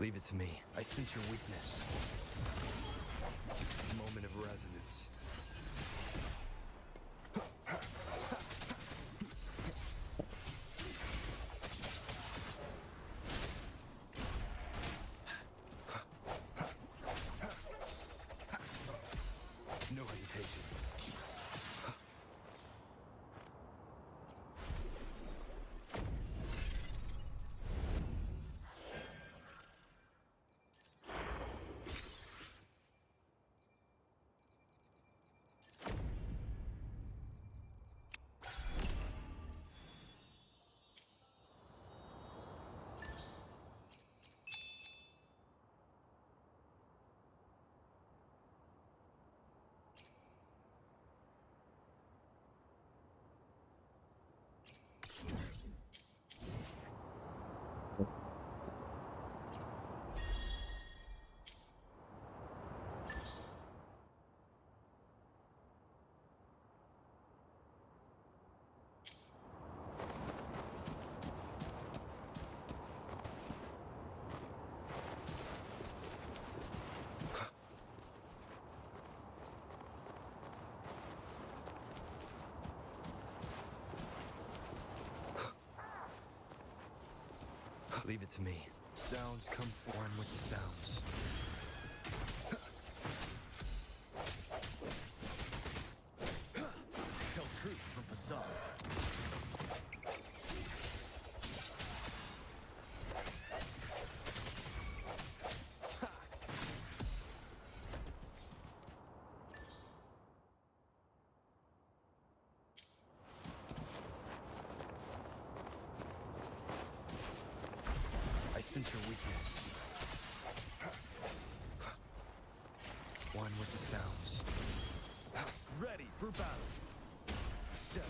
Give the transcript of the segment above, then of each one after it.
Leave it to me. I sense your weakness. Moment of resonance. No hesitation. Leave it to me. Sounds come form with the sounds. Tell truth from facade. I sense your weakness. One with the sounds. Ready for battle. 7.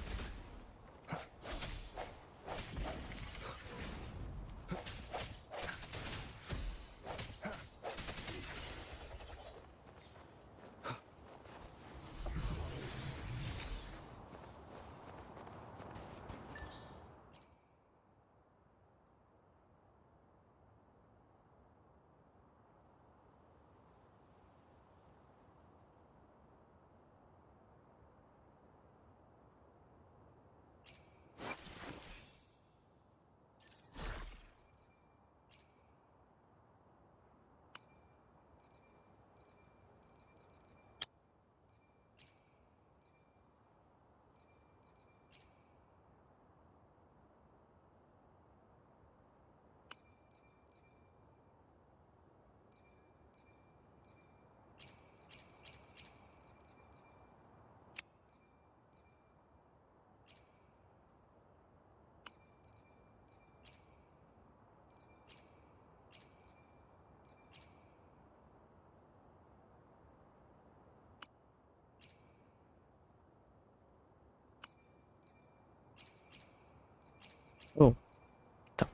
Oh, tak.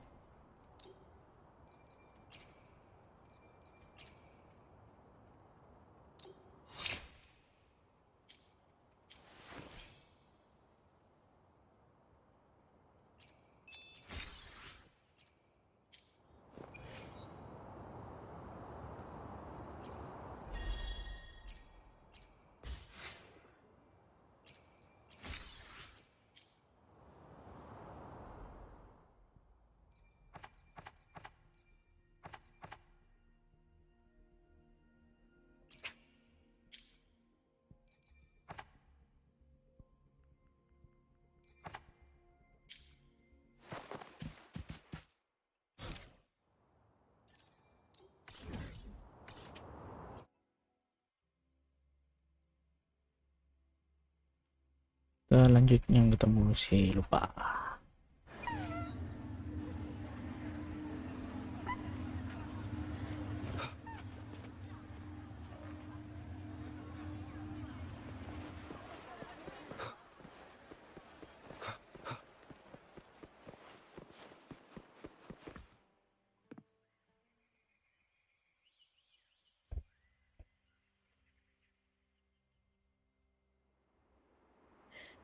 Selanjutnya ketemu si lupa.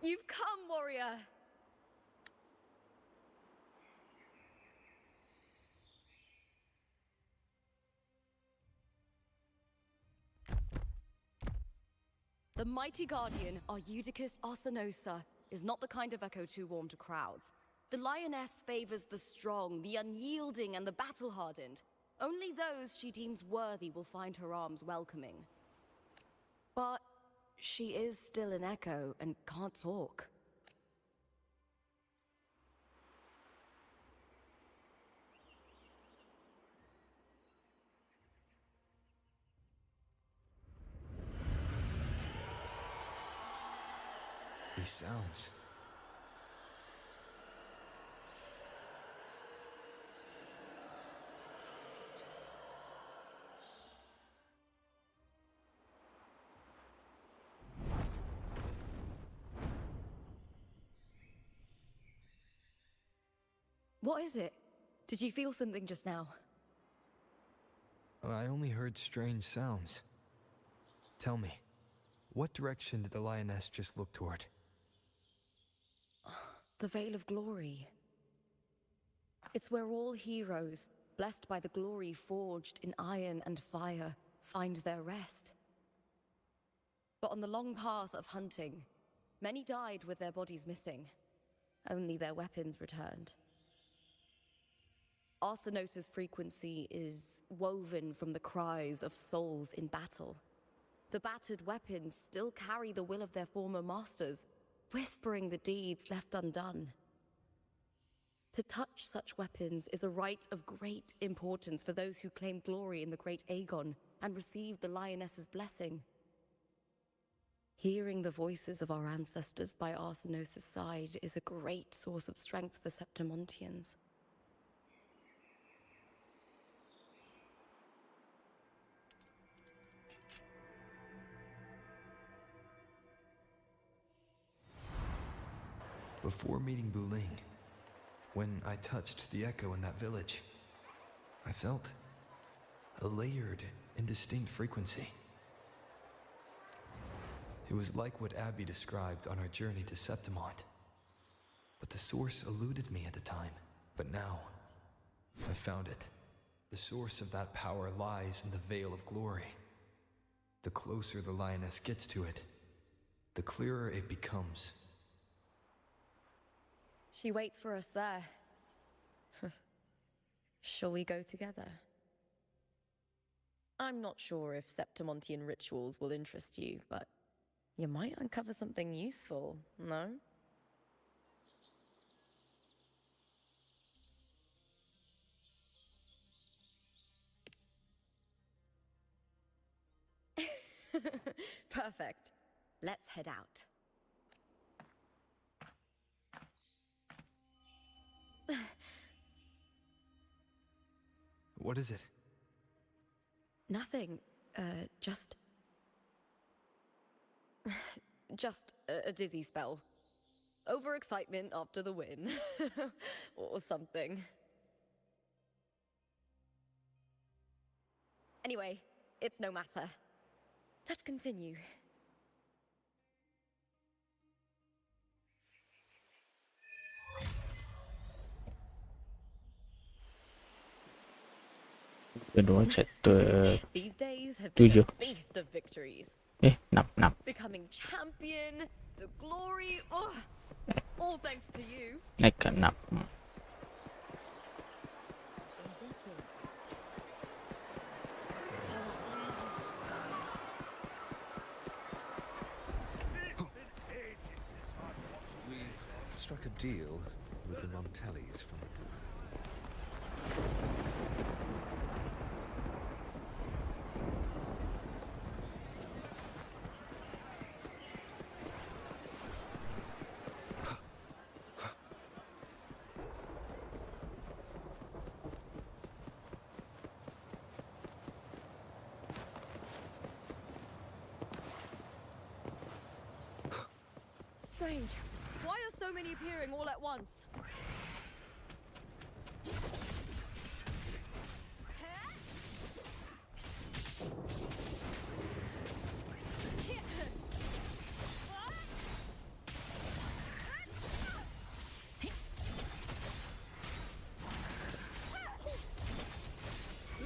You've come, warrior! The mighty guardian, our Eutychus Arsinosa, is not the kind of echo too warm to crowds. The lioness favors the strong, the unyielding, and the battle-hardened. Only those she deems worthy will find her arms welcoming. But she is still an echo and can't talk. These sounds. What is it? Did you feel something just now? I only heard strange sounds. Tell me, what direction did the lioness just look toward? The Veil of Glory. It's where all heroes, blessed by the glory forged in iron and fire, find their rest. But on the long path of hunting, many died with their bodies missing. Only their weapons returned. Arsinosa's frequency is woven from the cries of souls in battle. The battered weapons still carry the will of their former masters, whispering the deeds left undone. To touch such weapons is a rite of great importance for those who claim glory in the great Aegon and receive the lioness's blessing. Hearing the voices of our ancestors by Arsinosa's side is a great source of strength for Septimontians. Before meeting Buling, when I touched the echo in that village, I felt a layered, indistinct frequency. It was like what Abby described on our journey to Septimont. But the source eluded me at the time. But now, I found it. The source of that power lies in the Veil of Glory. The closer the lioness gets to it, the clearer it becomes. She waits for us there. Shall we go together? I'm not sure if Septimontian rituals will interest you, but you might uncover something useful, no? Perfect. Let's head out. What is it? Nothing. Just a dizzy spell. Overexcitement after the win. Or something. Anyway, it's no matter. Let's continue. Kedua chapter These days have been 7. a feast of victories. 6. Becoming champion, the glory, all thanks to you. เลขกันนับ We struck a deal with the Montellis from Strange. Why are so many appearing all at once?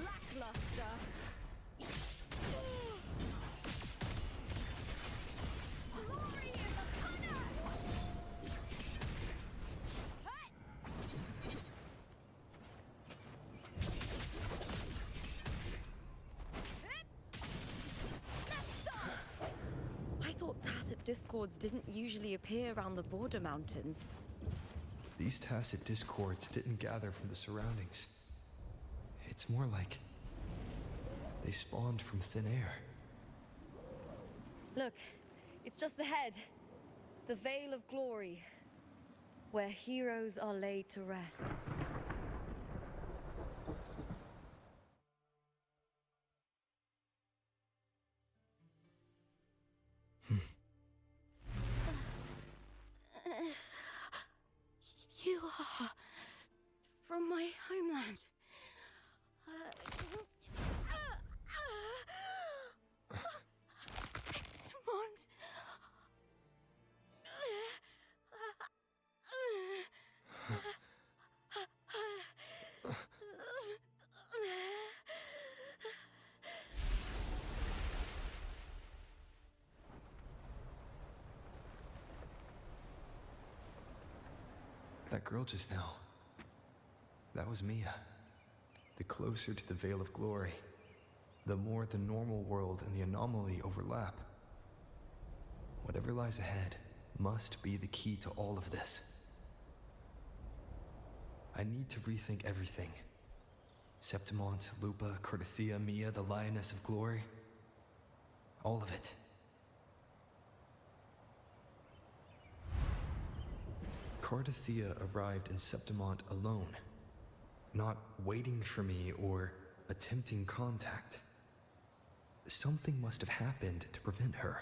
Lackluster. discords didn't usually appear around the border mountains. These tacit discords didn't gather from the surroundings. It's more like they spawned from thin air. Look, it's just ahead. The Veil of Glory, where heroes are laid to rest. You are from my homeland. Selamat. That girl just now. That was Mia. The closer to the Veil of Glory, the more the normal world and the anomaly overlap. Whatever lies ahead must be the key to all of this. I need to rethink everything. Septimont, Lupa, Cardathia, Mia, the Lioness of Glory. All of it. Cardathia arrived in Septimont alone, not waiting for me or attempting contact. Something must have happened to prevent her.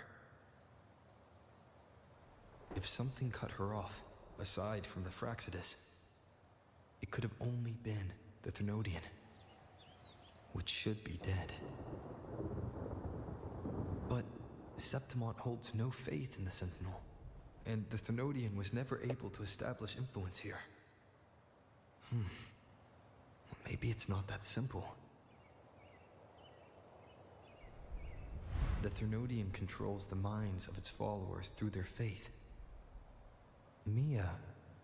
If something cut her off, aside from the Fraxidus, it could have only been the Thermodian, which should be dead. But Septimont holds no faith in the Sentinel, and the Thermodian was never able to establish influence here. Maybe it's not that simple. The Thermodian controls the minds of its followers through their faith. Mia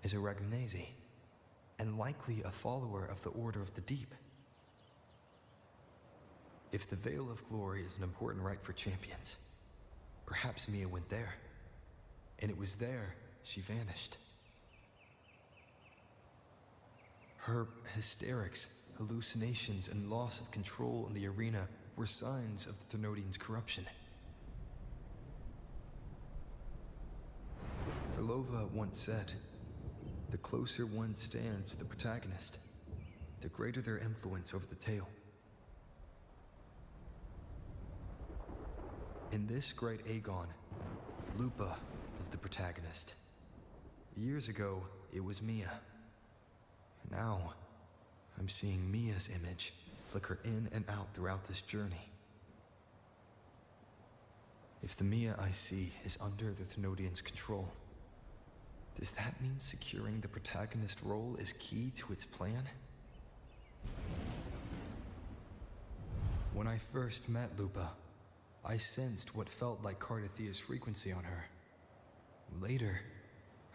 is a Ragunesi, and likely a follower of the Order of the Deep. If the Veil of Glory is an important rite for champions, perhaps Mia went there. And it was there she vanished. Her hysterics, hallucinations, and loss of control in the arena were signs of the Thermodian's corruption. Therlova once said, "The closer one stands to the protagonist, the greater their influence over the tale." In this great Aegon, Lupa is the protagonist. Years ago, it was Mia. Now, I'm seeing Mia's image flicker in and out throughout this journey. If the Mia I see is under the Thermodian's control, does that mean securing the protagonist role is key to its plan? When I first met Lupa, I sensed what felt like Cardathia's frequency on her. Later,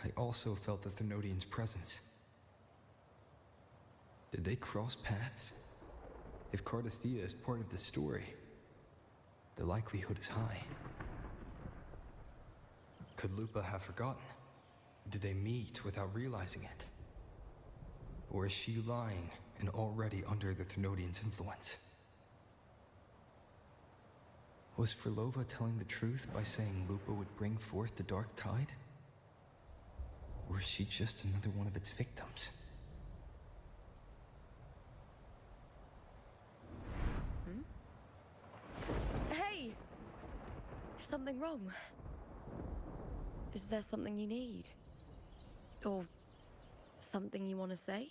I also felt the Thermodian's presence. Did they cross paths? If Cardathia is part of the story, the likelihood is high. Could Lupa have forgotten? Did they meet without realizing it? Or is she lying and already under the Thermodian's influence? Was Frolova telling the truth by saying Lupa would bring forth the Dark Tide? Or is she just another one of its victims? Hey! Is something wrong? Is there something you need? Or something you want to say?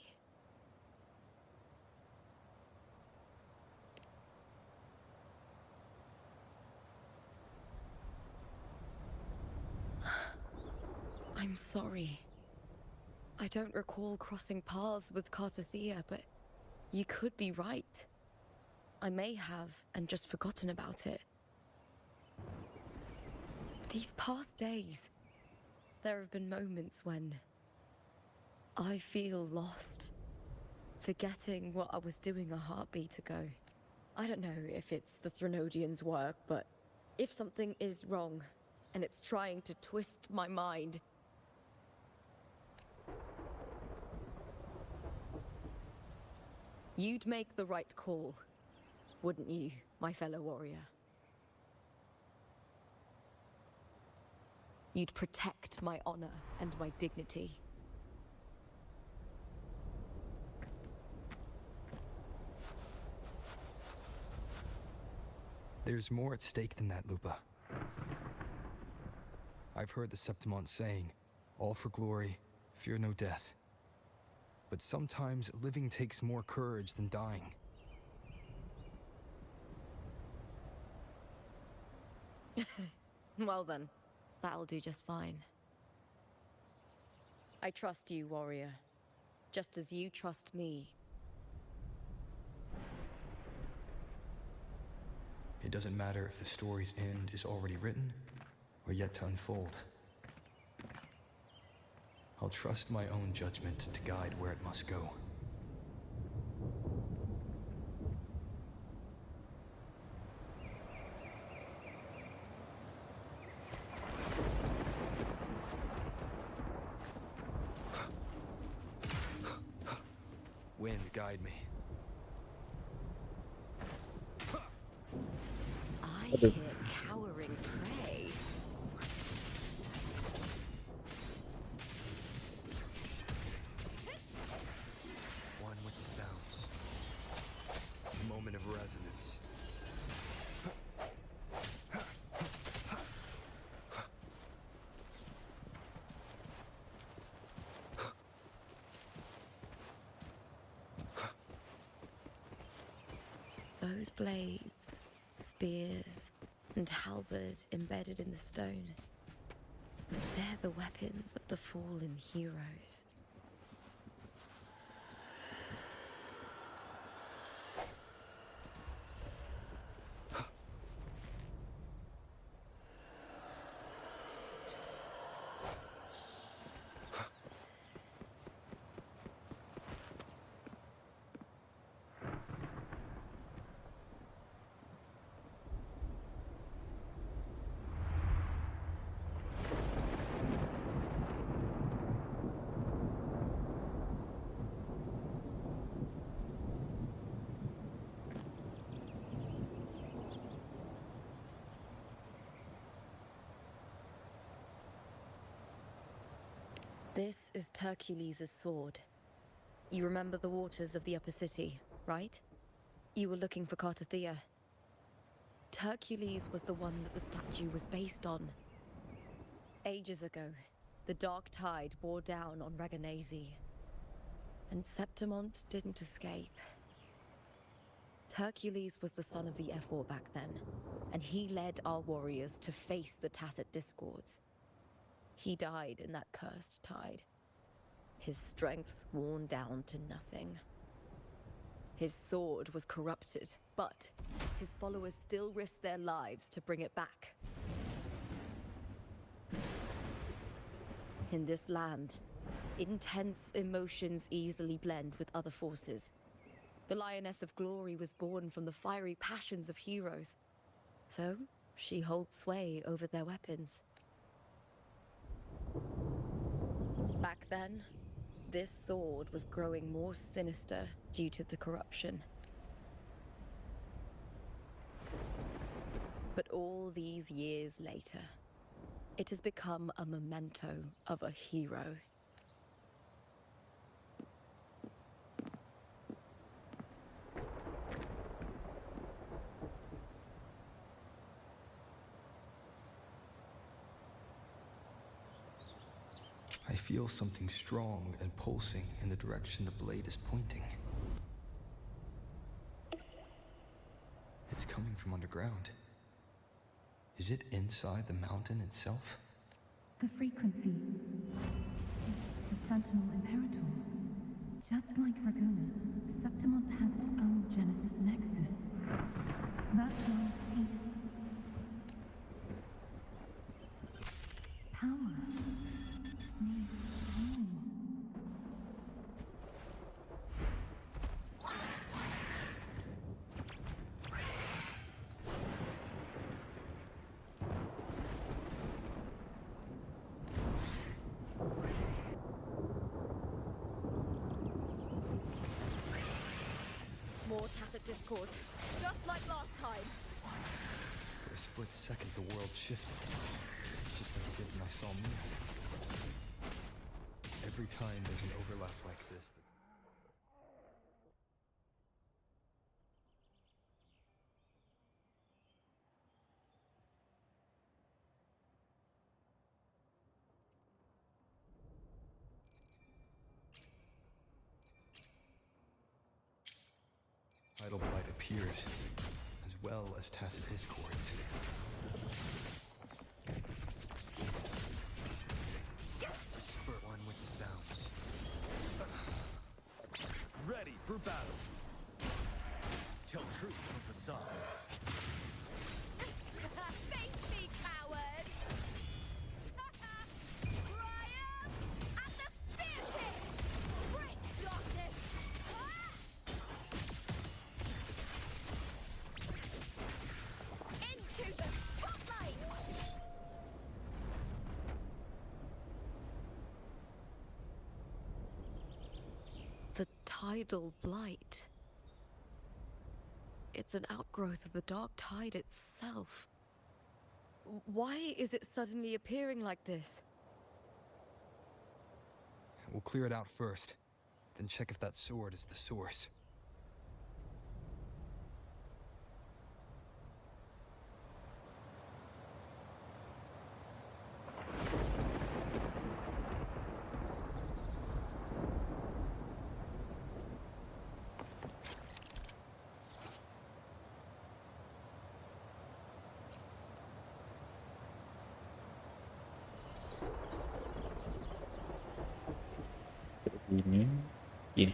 I'm sorry. I don't recall crossing paths with Cardathia, but you could be right. I may have and just forgotten about it. These past days, there have been moments when I feel lost, forgetting what I was doing a heartbeat ago. I don't know if it's the Thermodian's work, but if something is wrong, and it's trying to twist my mind. You'd make the right call, wouldn't you, my fellow warrior? You'd protect my honor and my dignity. There's more at stake than that, Lupa. I've heard the Septimont saying, all for glory, fear no death. But sometimes living takes more courage than dying. Well then, that'll do just fine. I trust you, warrior, just as you trust me. It doesn't matter if the story's end is already written or yet to unfold. I'll trust my own judgment to guide where it must go. Wind, guide me. I hear cowering prey. One with the sounds. A moment of resonance. Those blades, spears, and halberd embedded in the stone. They're the weapons of the fallen heroes. This is Hercules' sword. You remember the waters of the upper city, right? You were looking for Cartathea. Hercules was the one that the statue was based on. Ages ago, the dark tide bore down on Reganese, and Septimont didn't escape. Hercules was the son of the Ephor back then, and he led our warriors to face the Tacit Discords. He died in that cursed tide, his strength worn down to nothing. His sword was corrupted, but his followers still risked their lives to bring it back. In this land, intense emotions easily blend with other forces. The Lioness of Glory was born from the fiery passions of heroes, so she holds sway over their weapons. Back then, this sword was growing more sinister due to the corruption. But all these years later, it has become a memento of a hero. I feel something strong and pulsing in the direction the blade is pointing. It's coming from underground. Is it inside the mountain itself? The frequency. It's the Sentinel Imperator. Just like Dragoon, Septimont has its own Genesis Nexus. That's why peace. Power. Needs home. discord, just like last time. For a split second, the world shifted, just like it did when I saw Mia. Every time there's an overlap like this, tidal blight appears, as well as tacit discords. One with the sounds. Ready for battle. Tell truth from facade. Face me, coward! Triumph at the spear tip! Break darkness! Into the spotlight! The tidal blight. It's an outgrowth of the dark tide itself. Why is it suddenly appearing like this? We'll clear it out first, then check if that sword is the source. Ini. Ini.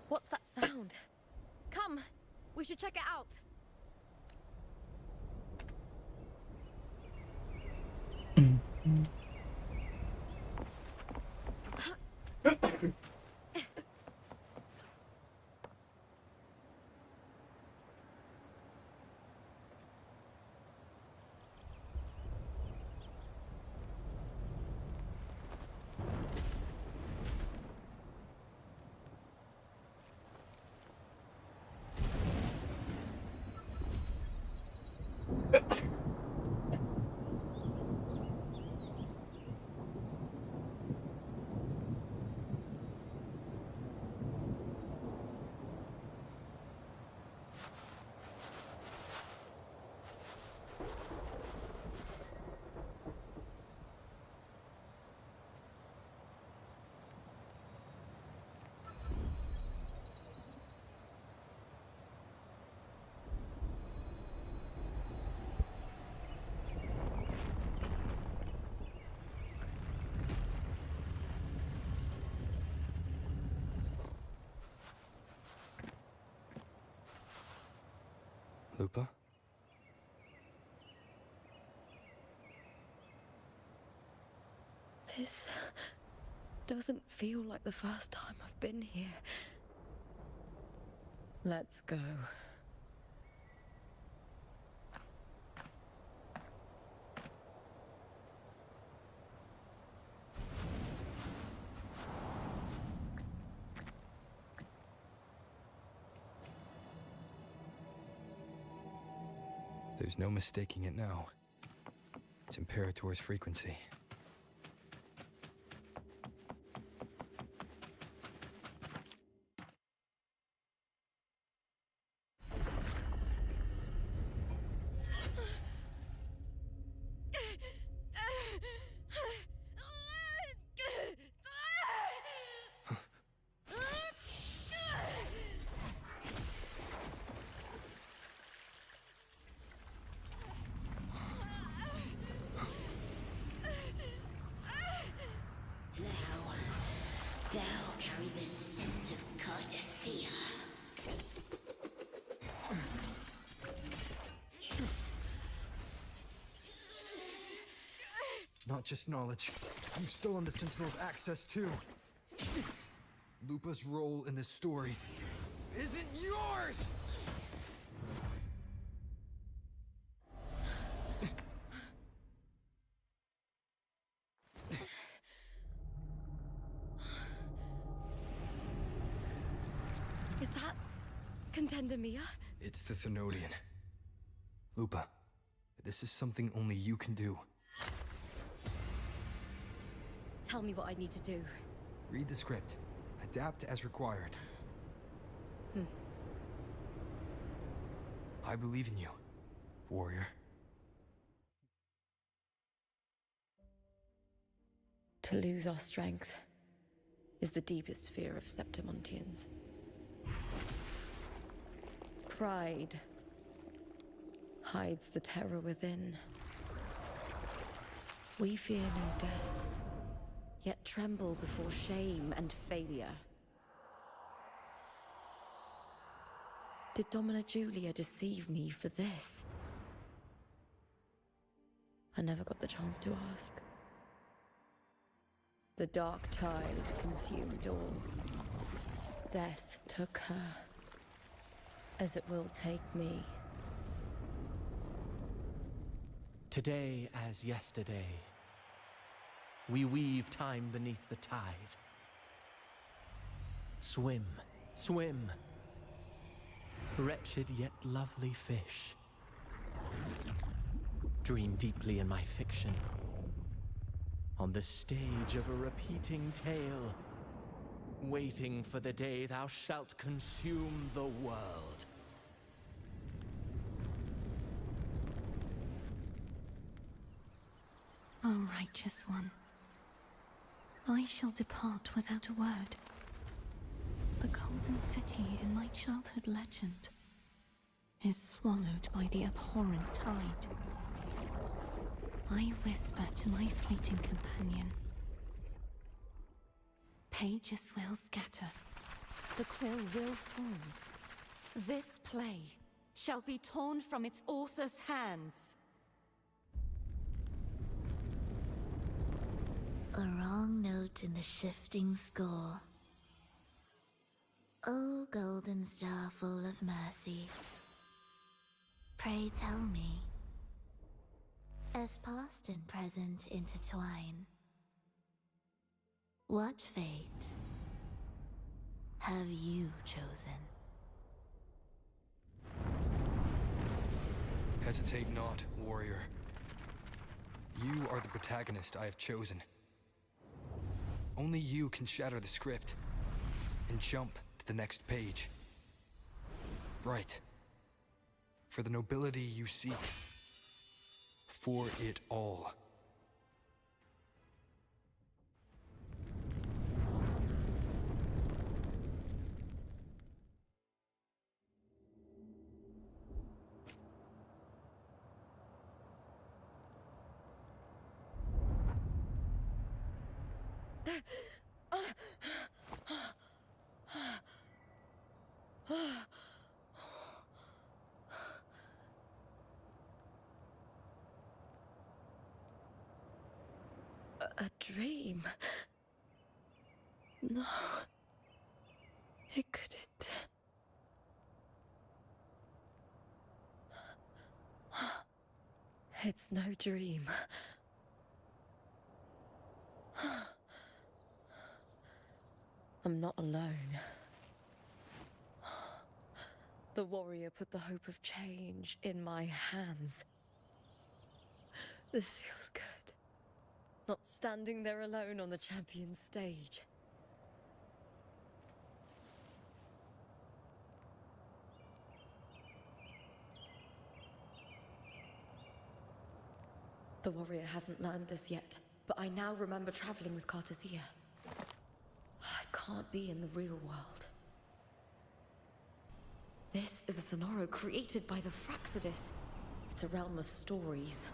What's that sound? Come, we should check it out. Lupa? This doesn't feel like the first time I've been here. Let's go. There's no mistaking it now. It's Imperator's frequency. Not just knowledge. You've stolen the Sentinel's access too. Lupa's role in this story isn't yours! Is that Contender Mia? It's the Thenodian. Lupa, this is something only you can do. Tell me what I need to do. Read the script. Adapt as required. I believe in you, warrior. To lose our strength is the deepest fear of Septimontians. Pride hides the terror within. We fear no death, yet tremble before shame and failure. Did Domina Julia deceive me for this? I never got the chance to ask. The dark tide consumed all. Death took her, as it will take me. Today as yesterday, we weave time beneath the tide. Swim, swim, wretched yet lovely fish. Dream deeply in my fiction, on the stage of a repeating tale, waiting for the day thou shalt consume the world. O righteous one, I shall depart without a word. The golden city in my childhood legend is swallowed by the abhorrent tide. I whisper to my fleeting companion. Pages will scatter. The quill will fall. This play shall be torn from its author's hands. A wrong note in the shifting score. O golden star full of mercy, pray tell me, as past and present intertwine, what fate have you chosen? Hesitate not, warrior. You are the protagonist I have chosen. Only you can shatter the script and jump to the next page. Right. For the nobility you seek. For it all. A dream? No. It couldn't. It's no dream. I'm not alone. The warrior put the hope of change in my hands. This feels good. Not standing there alone on the champion's stage. The warrior hasn't learned this yet, but I now remember traveling with Cartathea. I can't be in the real world. This is a Sonoro created by the Fraxidus. It's a realm of stories.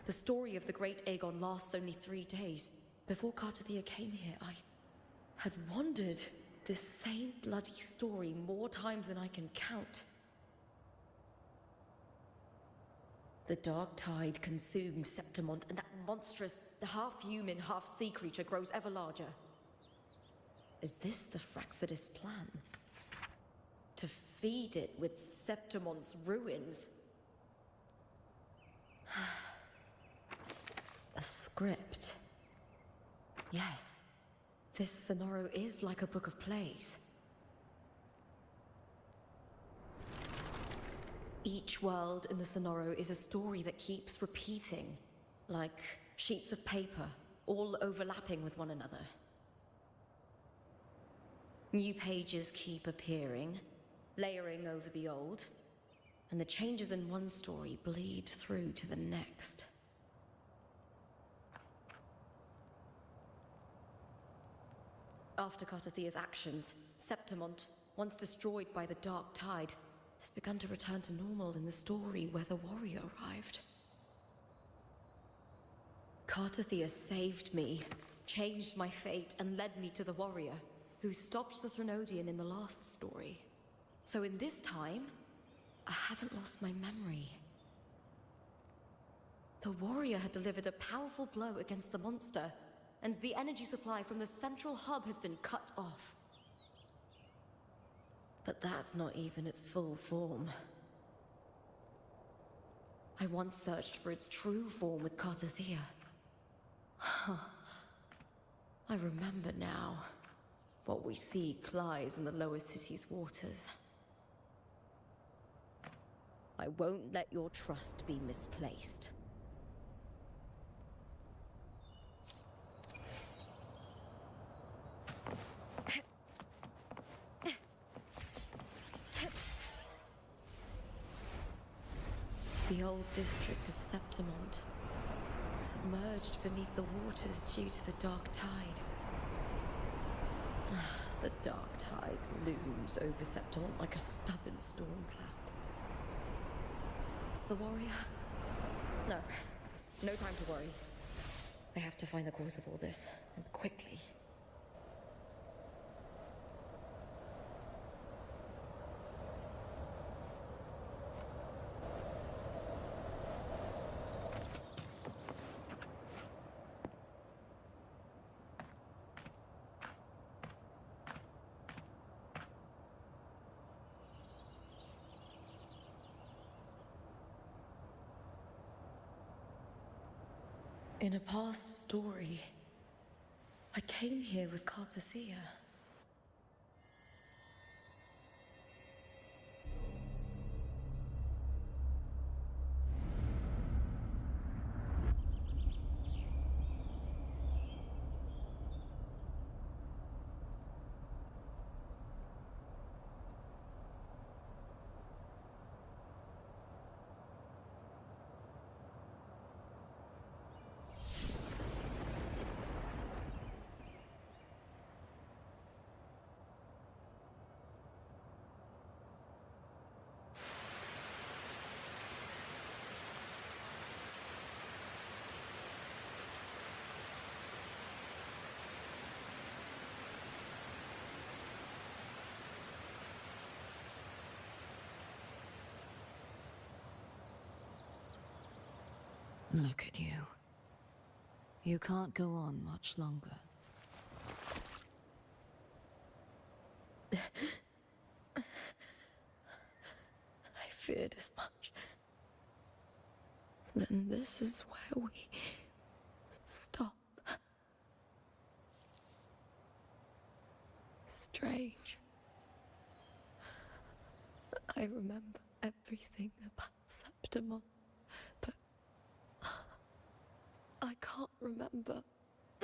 The story of the great Aegon lasts only 3 days. Before Cartathea came here, I had wandered this same bloody story more times than I can count. The dark tide consumed Septimont, and that monstrous, half-human, half-sea creature grows ever larger. Is this the Fraxidus' plan? To feed it with Septimont's ruins? A script. Yes, this Sonoro is like a book of plays. Each world in the Sonoro is a story that keeps repeating, like sheets of paper, all overlapping with one another. New pages keep appearing, layering over the old, and the changes in one story bleed through to the next. After Cartathea's actions, Septimont, once destroyed by the dark tide, has begun to return to normal in the story where the warrior arrived. Cartathea saved me, changed my fate, and led me to the warrior, who stopped the Threnodian in the last story. So in this time, I haven't lost my memory. The warrior had delivered a powerful blow against the monster, and the energy supply from the central hub has been cut off. But that's not even its full form. I once searched for its true form with Cartathea. I remember now. What we see lies in the lower city's waters. I won't let your trust be misplaced. The old district of Septimont, submerged beneath the waters due to the dark tide. The dark tide looms over Septimont like a stubborn storm cloud. Is the warrior? No. No time to worry. I have to find the cause of all this, and quickly. In a past story, I came here with Cartathea. Look at you. You can't go on much longer. I feared as much. Then this is where we stop. Strange. I remember everything about Septimont, but I can't remember.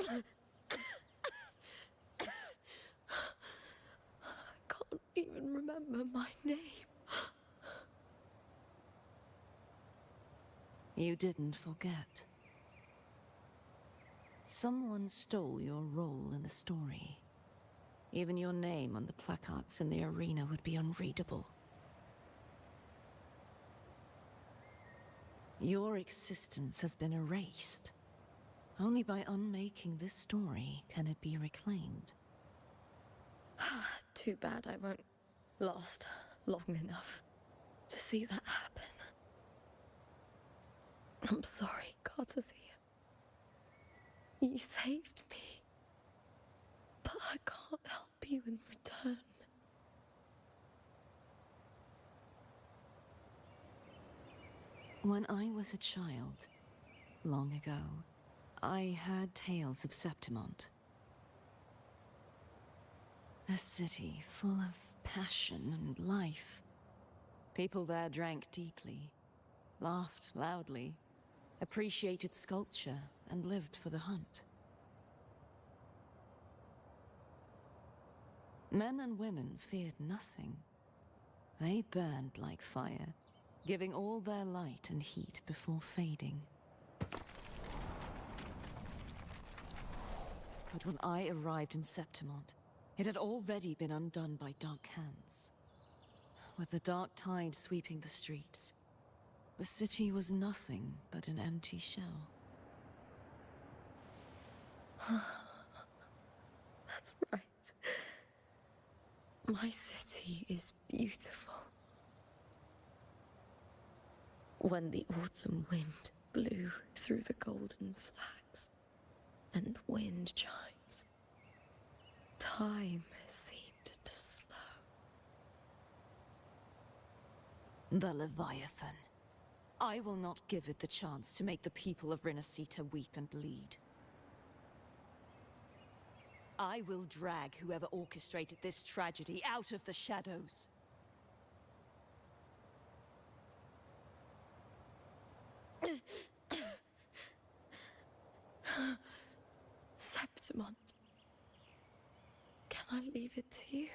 I can't even remember my name. You didn't forget. Someone stole your role in the story. Even your name on the placards in the arena would be unreadable. Your existence has been erased. Only by unmaking this story can it be reclaimed. Too bad I won't last long enough to see that happen. I'm sorry, Gardathea. You saved me. But I can't help you in return. When I was a child, long ago, I heard tales of Septimont. A city full of passion and life. People there drank deeply, laughed loudly, appreciated sculpture, and lived for the hunt. Men and women feared nothing. They burned like fire, giving all their light and heat before fading. But when I arrived in Septimont, it had already been undone by dark hands. With the dark tide sweeping the streets, the city was nothing but an empty shell. That's right. My city is beautiful. When the autumn wind blew through the golden flags and wind chimes, time seemed to slow. The Leviathan. I will not give it the chance to make the people of Rinasita weep and bleed. I will drag whoever orchestrated this tragedy out of the shadows. Septimont, can I leave it to you?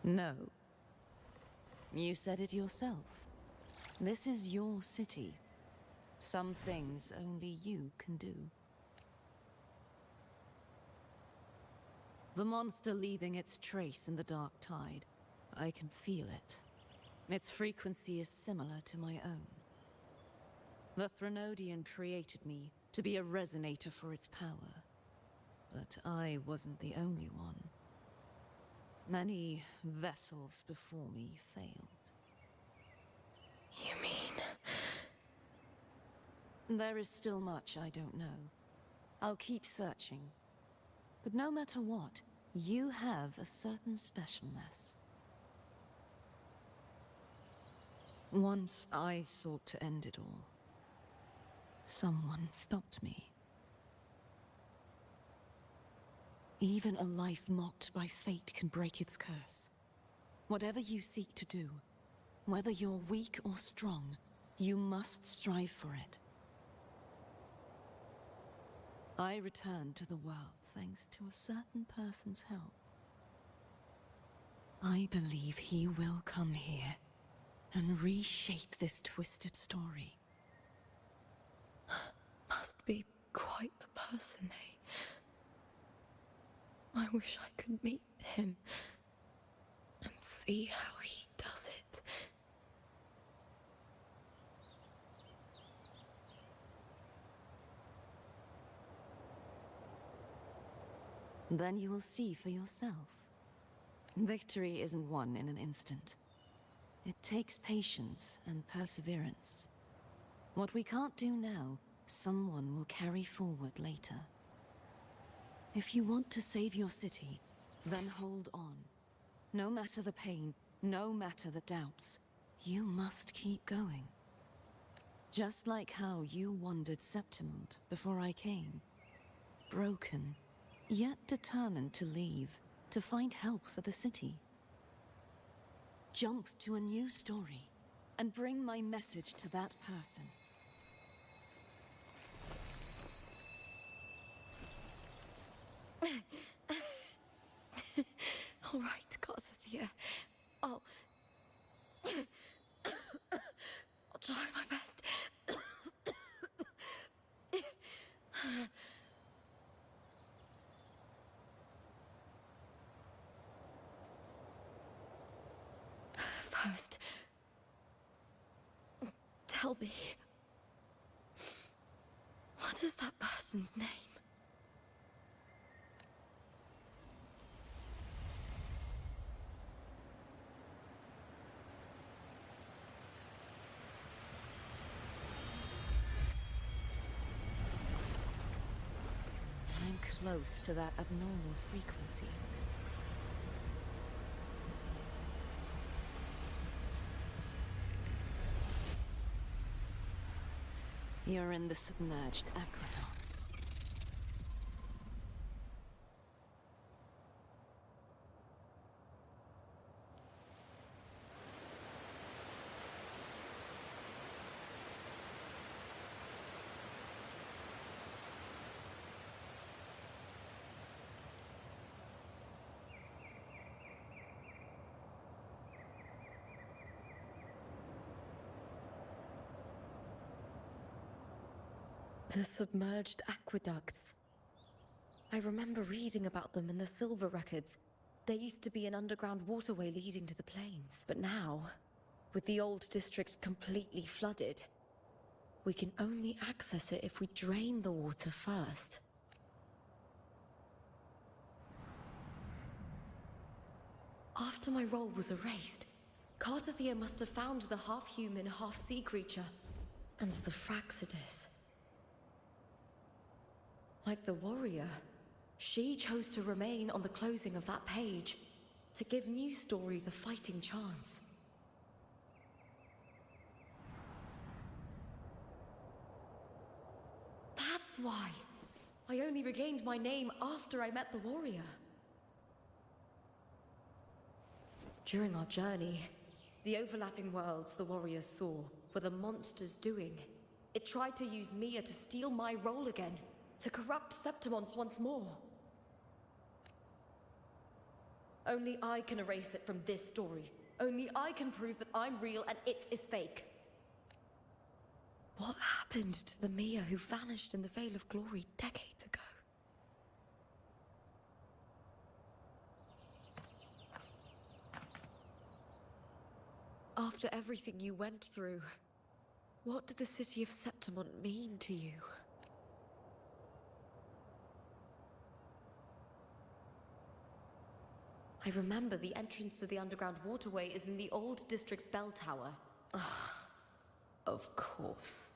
No. You said it yourself. This is your city. Some things only you can do. The monster leaving its trace in the dark tide. I can feel it. Its frequency is similar to my own. The Threnodian created me to be a resonator for its power. But I wasn't the only one. Many vessels before me failed. You mean? There is still much I don't know. I'll keep searching. But no matter what, you have a certain specialness. Once I sought to end it all. Someone stopped me. Even a life mocked by fate can break its curse. Whatever you seek to do, whether you're weak or strong, you must strive for it. I returned to the world thanks to a certain person's help. I believe he will come here and reshape this twisted story. Must be quite the person, eh? I wish I could meet him and see how he does it. Then you will see for yourself. Victory isn't won in an instant. It takes patience and perseverance. What we can't do now, someone will carry forward later. If you want to save your city, then hold on. No matter the pain, no matter the doubts, you must keep going. Just like how you wandered Septimont before I came. Broken, yet determined to leave, to find help for the city. Jump to a new story, and bring my message to that person. All right, Garzathea. I'll try my best. First, tell me, what is that person's name? close to that abnormal frequency. You're in the submerged aqueducts. The submerged aqueducts. I remember reading about them in the silver records. There used to be an underground waterway leading to the plains. But now, with the old district completely flooded, we can only access it if we drain the water first. After my role was erased, Cartathea must have found the half-human, half-sea creature, and the Fraxidus. Like the warrior, she chose to remain on the closing of that page, to give new stories a fighting chance. That's why I only regained my name after I met the warrior. During our journey, the overlapping worlds the warriors saw were the monsters doing. It tried to use Mia to steal my role again, to corrupt Septimons once more. Only I can erase it from this story. Only I can prove that I'm real and it is fake. What happened to the Mia who vanished in the Veil of Glory decades ago? After everything you went through, what did the city of Septimon mean to you? I remember the entrance to the underground waterway is in the old district's bell tower. Of course.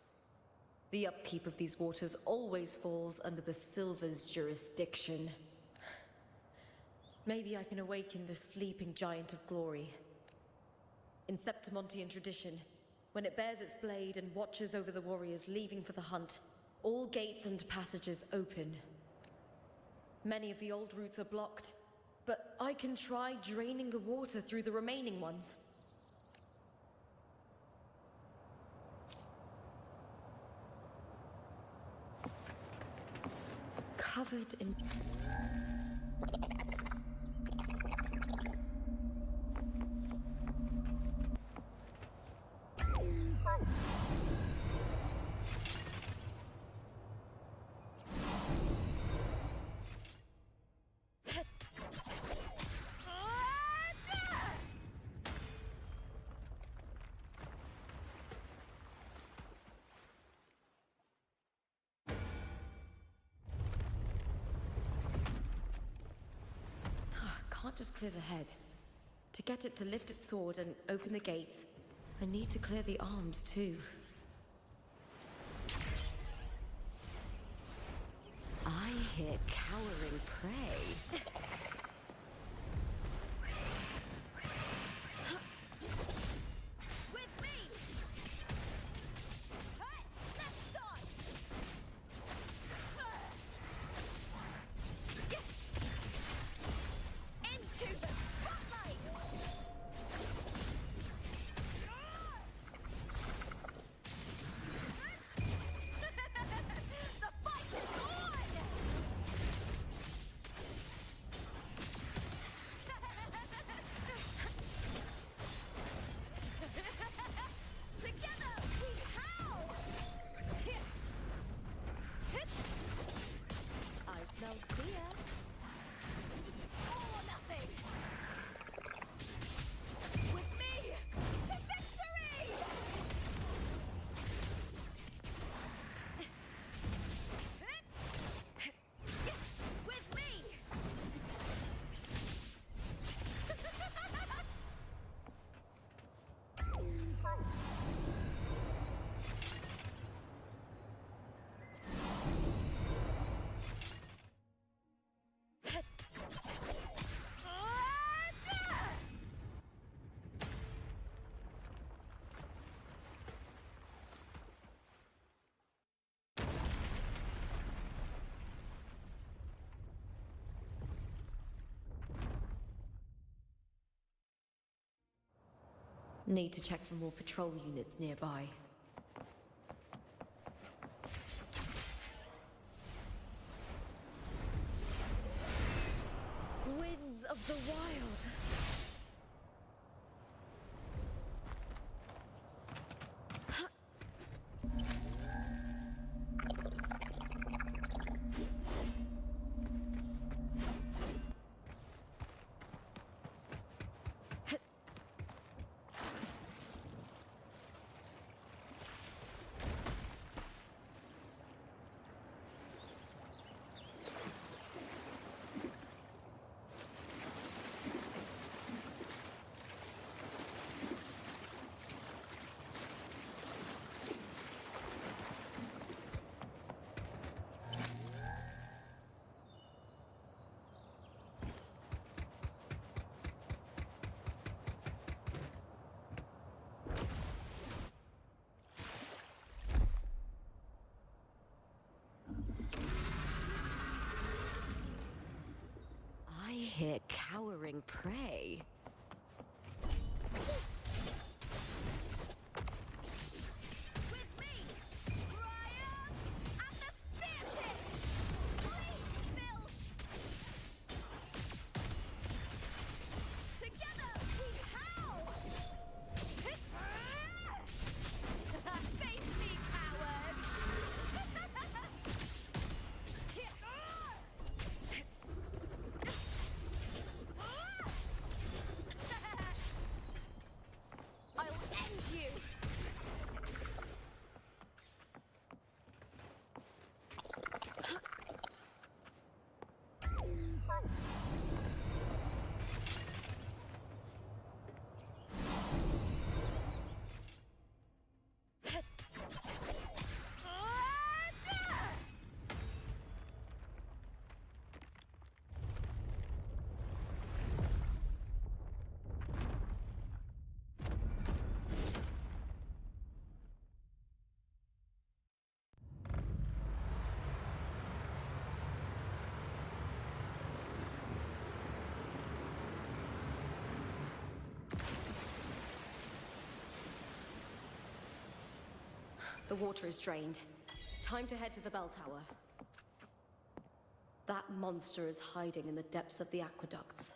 The upkeep of these waters always falls under the Silver's jurisdiction. Maybe I can awaken the sleeping giant of glory. In Septimontian tradition, when it bears its blade and watches over the warriors leaving for the hunt, all gates and passages open. Many of the old routes are blocked, but I can try draining the water through the remaining ones. Covered in... Can't just clear the head. To get it to lift its sword and open the gates, I need to clear the arms too. I hear cowering prey. With me! Let's start! Into the spotlight! The fight is on! Need to check for more patrol units nearby. Winds of the wild. I hear cowering prey. With me, Briar and the Speartip! Bleed, Phil! Together we howl! Face me, coward! I'll end you! The water is drained. Time to head to the bell tower. That monster is hiding in the depths of the aqueducts.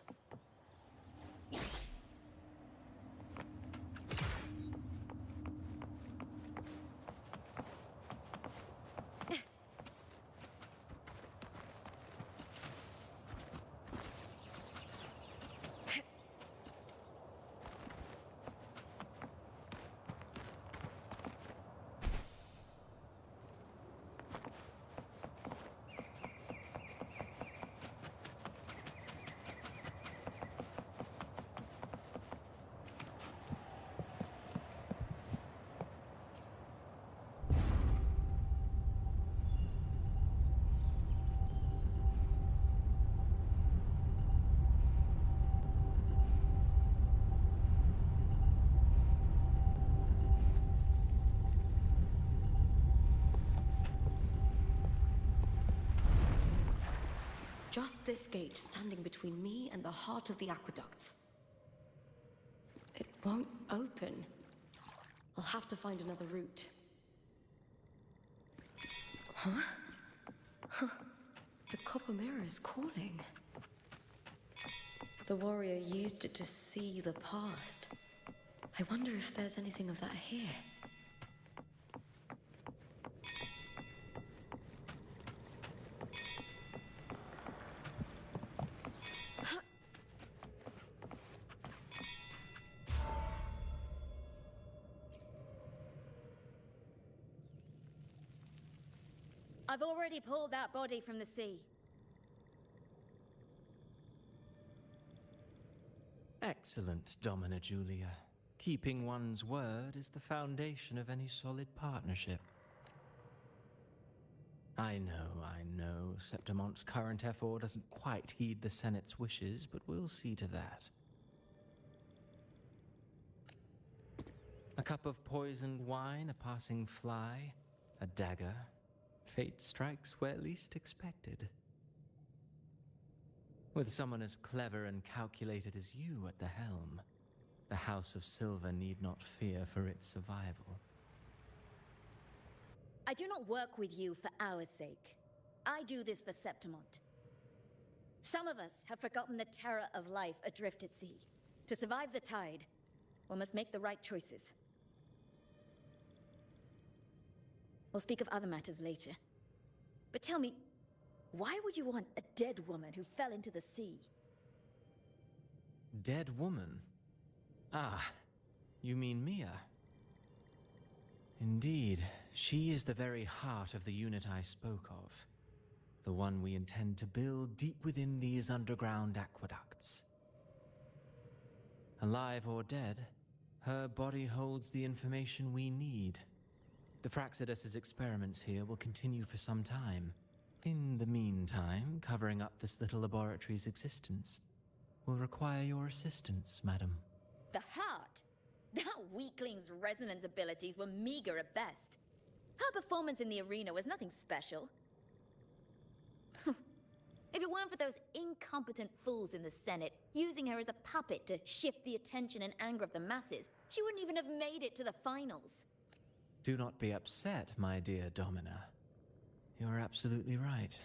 Just this gate standing between me and the heart of the aqueducts. It won't open. I'll have to find another route. Huh? Huh. The copper mirror is calling. The warrior used it to see the past. I wonder if there's anything of that here. I've already pulled that body from the sea. Excellent, Domina Julia. Keeping one's word is the foundation of any solid partnership. I know, Septimonte's current effort doesn't quite heed the Senate's wishes, but we'll see to that. A cup of poisoned wine, a passing fly, a dagger. Fate strikes where least expected. With someone as clever and calculated as you at the helm, the House of Silver need not fear for its survival. I do not work with you for our sake. I do this for Septimont. Some of us have forgotten the terror of life adrift at sea. To survive the tide, one must make the right choices. We'll speak of other matters later. But tell me, why would you want a dead woman who fell into the sea? Dead woman? Ah, you mean Mia? Indeed, she is the very heart of the unit I spoke of. The one we intend to build deep within these underground aqueducts. Alive or dead, her body holds the information we need. The Fraxidus's experiments here will continue for some time. In the meantime, covering up this little laboratory's existence will require your assistance, madam. The heart? That weakling's resonance abilities were meager at best. Her performance in the arena was nothing special. If it weren't for those incompetent fools in the Senate using her as a puppet to shift the attention and anger of the masses, she wouldn't even have made it to the finals. Do not be upset, my dear Domina. You are absolutely right.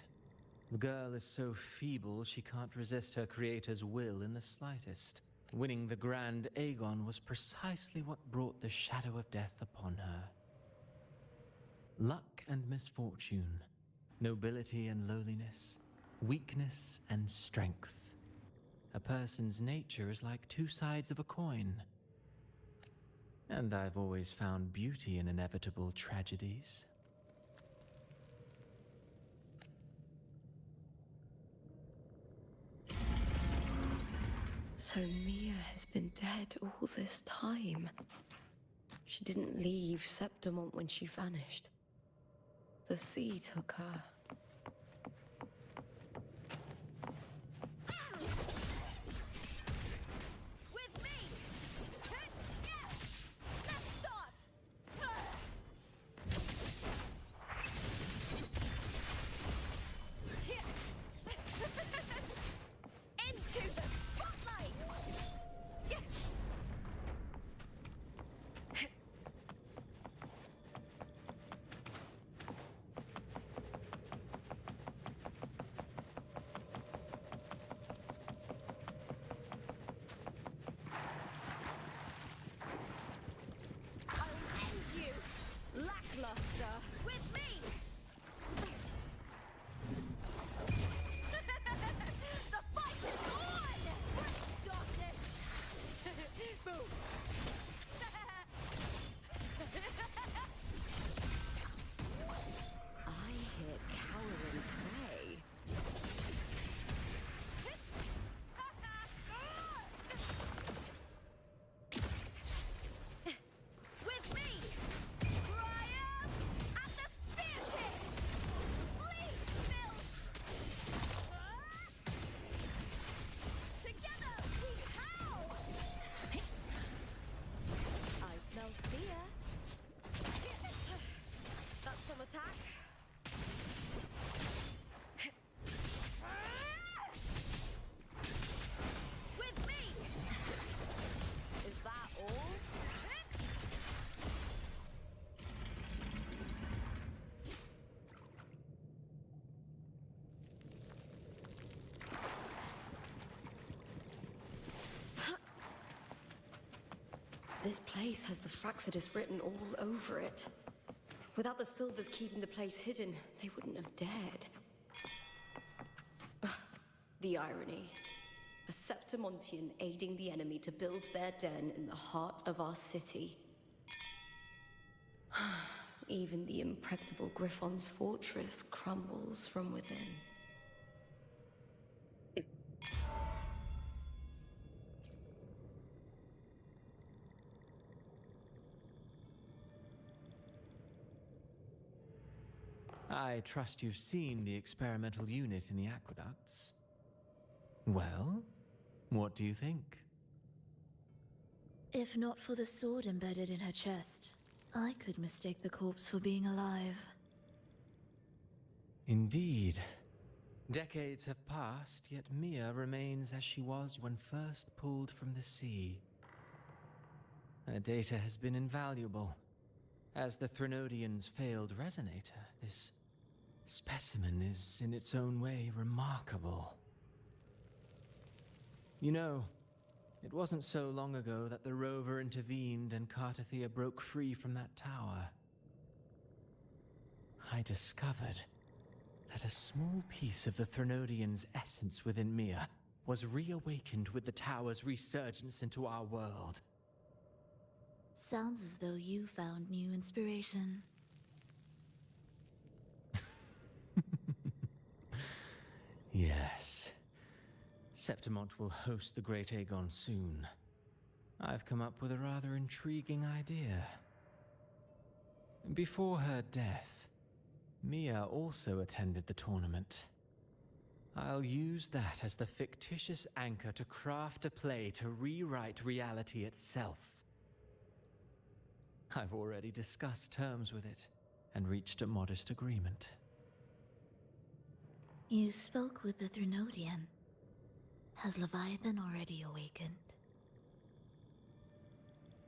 The girl is so feeble she can't resist her creator's will in the slightest. Winning the Grand Aegon was precisely what brought the shadow of death upon her. Luck and misfortune, nobility and lowliness, weakness and strength. A person's nature is like two sides of a coin. And I've always found beauty in inevitable tragedies. So Mia has been dead all this time. She didn't leave Septimont when she vanished. The sea took her. With me! Let's start! Into the spotlight! I'll end you! Lackluster! With me! The fight is on! Break darkness! Boom! I hear Kelarin pray. With me! Triumph at the spear tip! Please, Bill! Together we howl! I smell fear. That's some attack. With me! Is that all? This place has the Fraxidus written all over it. Without the Silvers keeping the place hidden, they wouldn't have dared. The irony. A Septimontian aiding the enemy to build their den in the heart of our city. Even the impregnable Griffon's fortress crumbles from within. I trust you've seen the experimental unit in the aqueducts. Well, what do you think? If not for the sword embedded in her chest, I could mistake the corpse for being alive. Indeed. Decades have passed, yet Mia remains as she was when first pulled from the sea. Their data has been invaluable. As the Threnodians' failed resonator, this specimen is in its own way remarkable. You know, it wasn't so long ago that the rover intervened and Cartathea broke free from that tower. I discovered that a small piece of the Threnodians' essence within Mia was reawakened with the tower's resurgence into our world. Sounds as though you found new inspiration. Yes. Septimont will host the Great Aegon soon. I've come up with a rather intriguing idea. Before her death, Mia also attended the tournament. I'll use that as the fictitious anchor to craft a play to rewrite reality itself. I've already discussed terms with it and reached a modest agreement. You spoke with the Threnodian. Has Leviathan already awakened?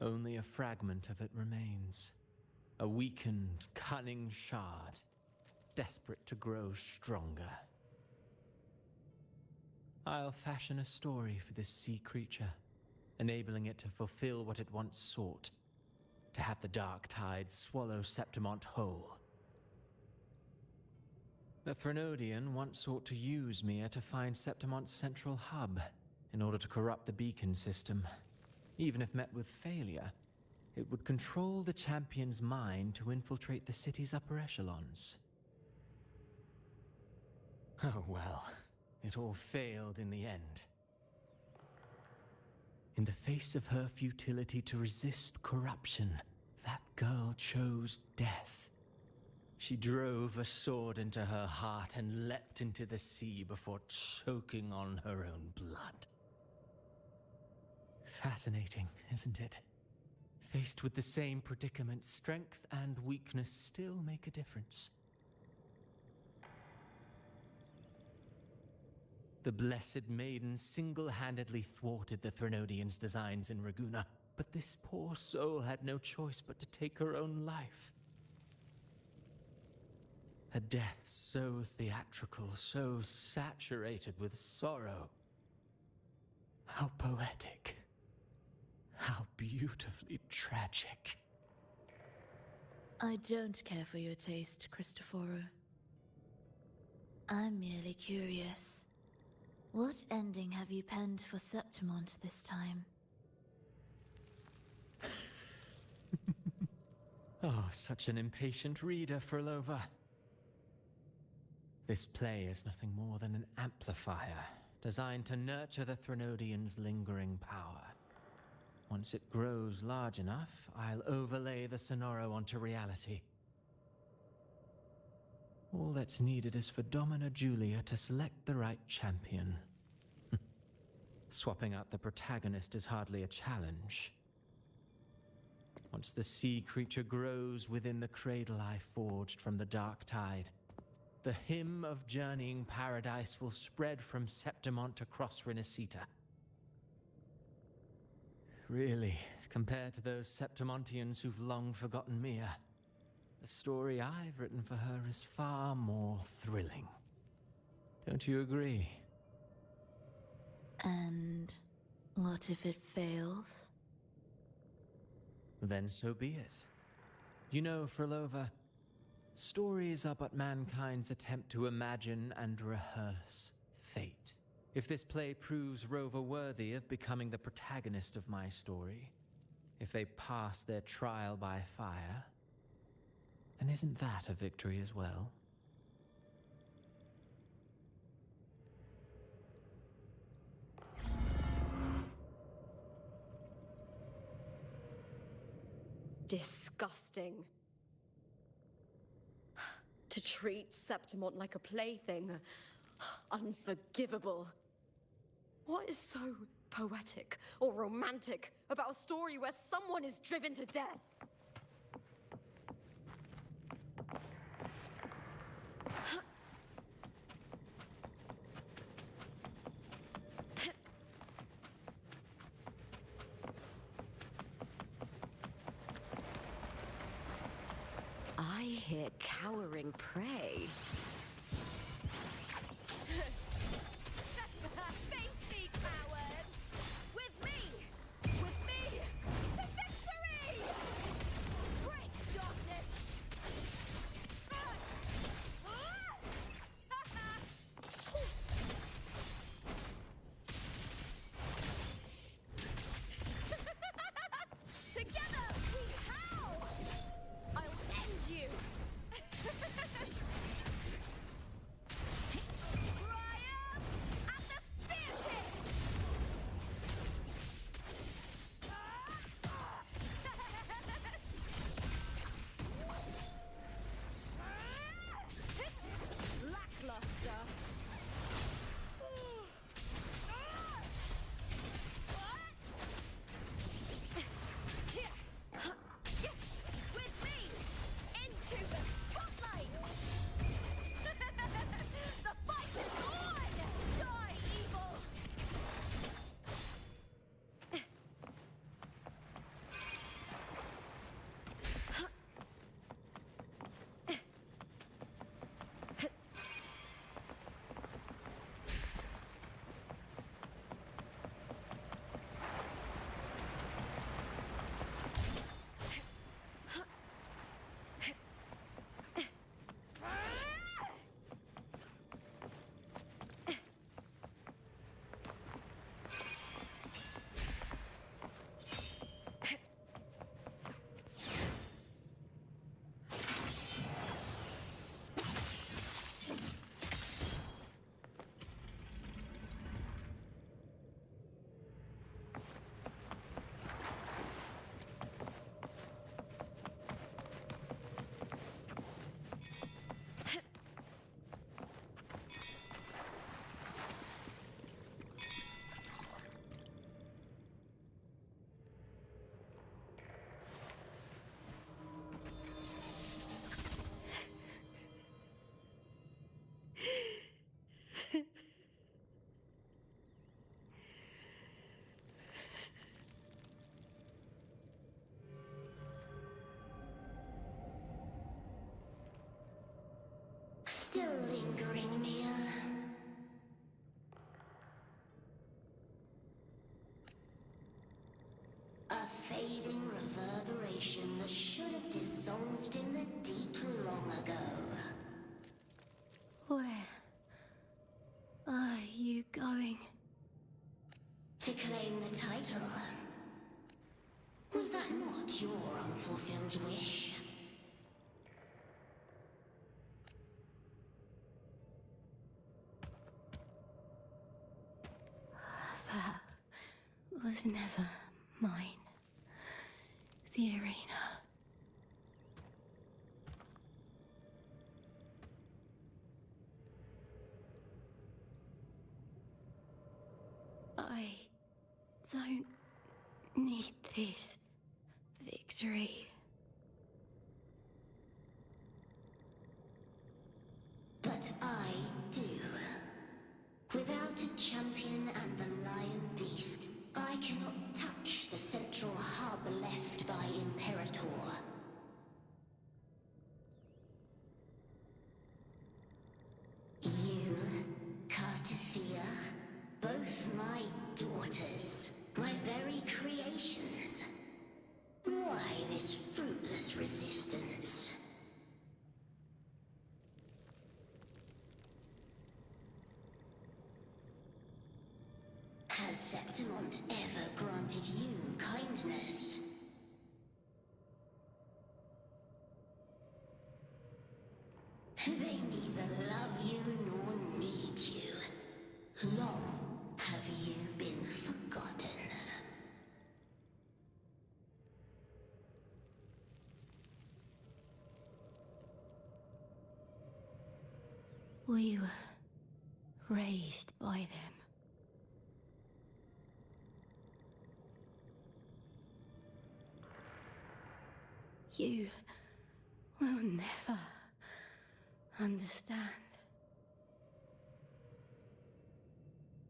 Only a fragment of it remains. A weakened, cunning shard, desperate to grow stronger. I'll fashion a story for this sea creature, enabling it to fulfill what it once sought, to have the dark tide swallow Septimont whole. The Threnodian once sought to use Mia to find Septimont's central hub in order to corrupt the beacon system. Even if met with failure, it would control the champion's mind to infiltrate the city's upper echelons. Oh well, it all failed in the end. In the face of her futility to resist corruption, that girl chose death. She drove a sword into her heart and leapt into the sea before choking on her own blood. Fascinating, isn't it? Faced with the same predicament, strength and weakness still make a difference. The Blessed Maiden single-handedly thwarted the Threnodians' designs in Raguna, but this poor soul had no choice but to take her own life. A death so theatrical, so saturated with sorrow. How poetic. How beautifully tragic. I don't care for your taste, Cristoforo. I'm merely curious. What ending have you penned for Septimont this time? Oh, such an impatient reader, Frolova. This play is nothing more than an amplifier, designed to nurture the Threnodian's lingering power. Once it grows large enough, I'll overlay the Sonoro onto reality. All that's needed is for Domina Julia to select the right champion. Swapping out the protagonist is hardly a challenge. Once the sea creature grows within the cradle I forged from the dark tide, the hymn of journeying paradise will spread from Septimont across Renacita. Really, compared to those Septimontians who've long forgotten Mia, the story I've written for her is far more thrilling. Don't you agree? And what if it fails? Then so be it. You know, Frolova, stories are but mankind's attempt to imagine and rehearse fate. If this play proves Rover worthy of becoming the protagonist of my story, if they pass their trial by fire, then isn't that a victory as well? Disgusting. To treat Septimont like a plaything. Unforgivable. What is so poetic or romantic about a story where someone is driven to death? here cowering prey. Face me, coward! With me! With me! To victory! Break darkness! Together we howl! I'll end you! Triumph at the spear tip! Lackluster. With me, into the spotlight! The fight is on! Die, evil! Still lingering, Mia. A fading reverberation that should have dissolved in the deep long ago. Where are you going? To claim the title. Was that not your unfulfilled wish? That was never mine. The arena. I don't need this victory. But I do. Without a champion and the lion beast, I cannot touch the central hub left by Imperator. You, Cartithia, both my daughters, my very creations. Why this fruitless resistance? Has Septimont ever granted you kindness? They neither love you nor need you. Long have you been forgotten. We were raised by them. You will never understand.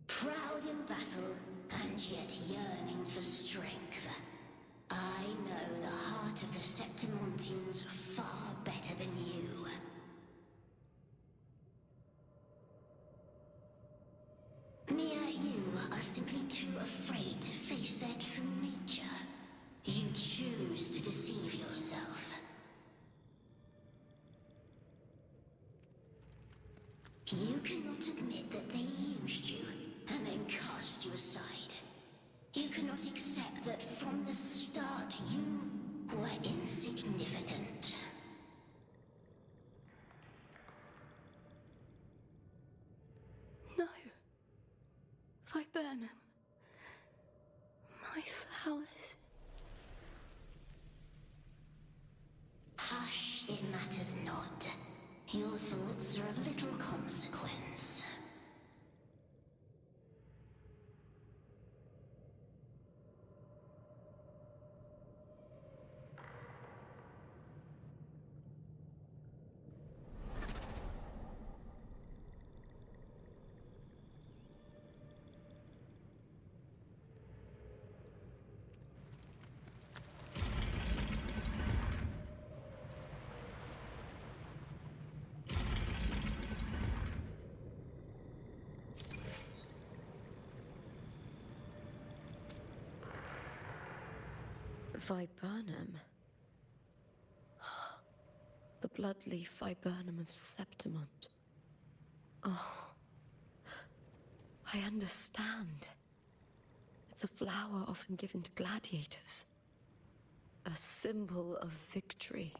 Proud in battle, and yet yearning for strength. I know the heart of the Septimontians far better than you. You cannot admit that they used you and then cast you aside. You cannot accept that from the start you were insignificant. No. Viburnum. My flowers. Hush, it matters not. Your thoughts are of little consequence. Viburnum. The bloodleaf viburnum of Septimont. Oh, I understand. It's a flower often given to gladiators. A symbol of victory.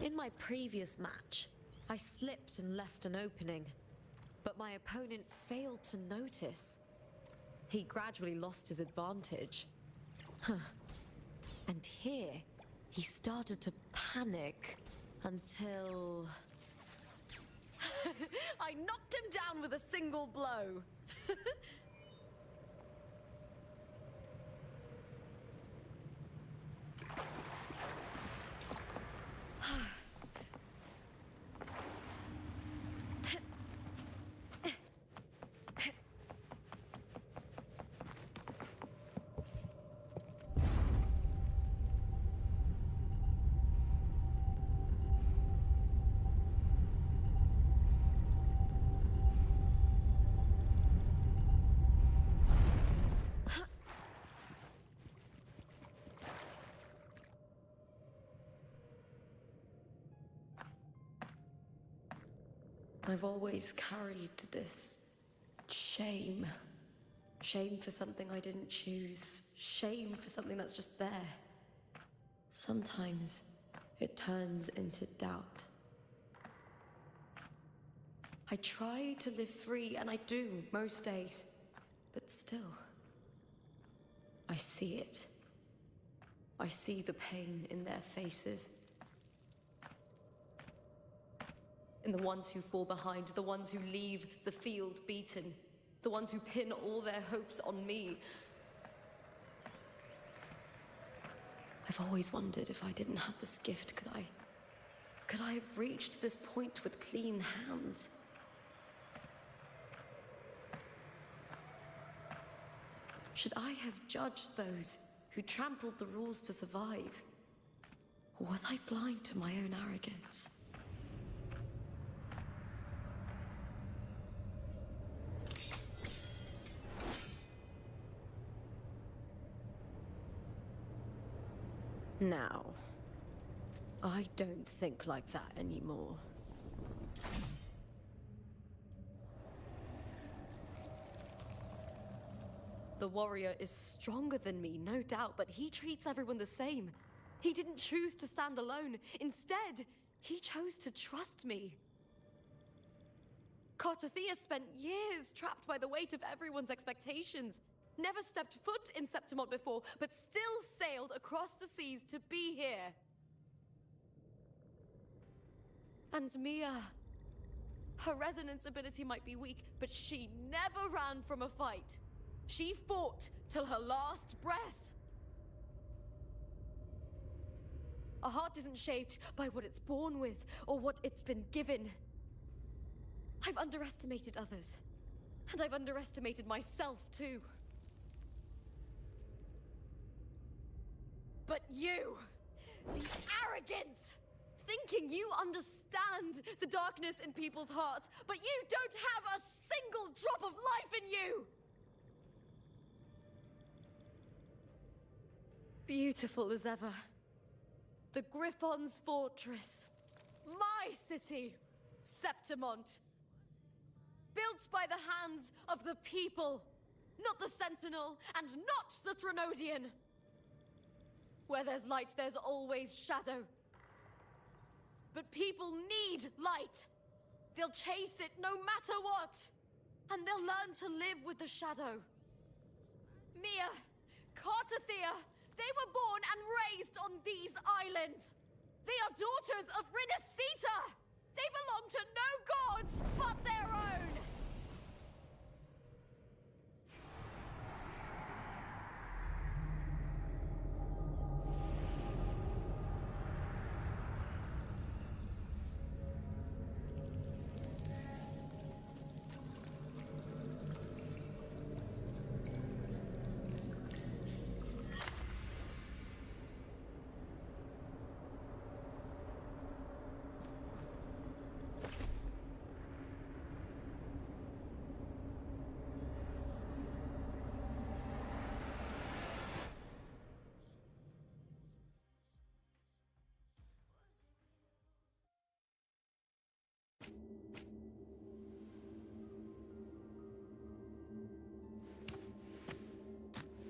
In my previous match, I slipped and left an opening, but my opponent failed to notice. He gradually lost his advantage. And here, he started to panic until... I knocked him down with a single blow. I've always carried this shame. Shame for something I didn't choose. Shame for something that's just there. Sometimes it turns into doubt. I try to live free, and I do most days. But still, I see it. I see the pain in their faces. In the ones who fall behind, the ones who leave the field beaten, the ones who pin all their hopes on me. I've always wondered if I didn't have this gift, could I have reached this point with clean hands? Should I have judged those who trampled the rules to survive? Or was I blind to my own arrogance? Now, I don't think like that anymore. The warrior is stronger than me, no doubt, but he treats everyone the same. He didn't choose to stand alone. Instead, he chose to trust me. Cartothea spent years trapped by the weight of everyone's expectations. Never stepped foot in Septimont before, but still sailed across the seas to be here. And Mia. Her resonance ability might be weak, but she never ran from a fight. She fought till her last breath. A heart isn't shaped by what it's born with or what it's been given. I've underestimated others, and I've underestimated myself too. But you, the arrogance, thinking you understand the darkness in people's hearts, but you don't have a single drop of life in you! Beautiful as ever. The Griffon's fortress. My city, Septimont. Built by the hands of the people, not the Sentinel and not the Threnodian. Where there's light, there's always shadow. But people need light. They'll chase it no matter what. And they'll learn to live with the shadow. Mia, Cartathea, they were born and raised on these islands. They are daughters of Rinasita. They belong to no gods but their own.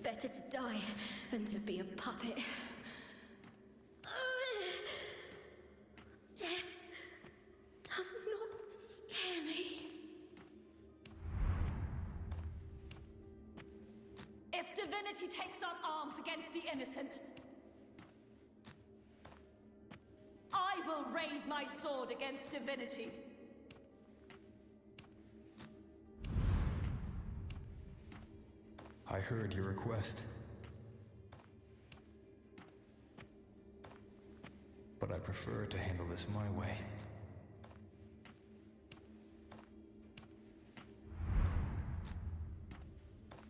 Better to die than to be a puppet. Death does not scare me. If divinity takes up arms against the innocent, I will raise my sword against divinity. I heard your request. But I prefer to handle this my way.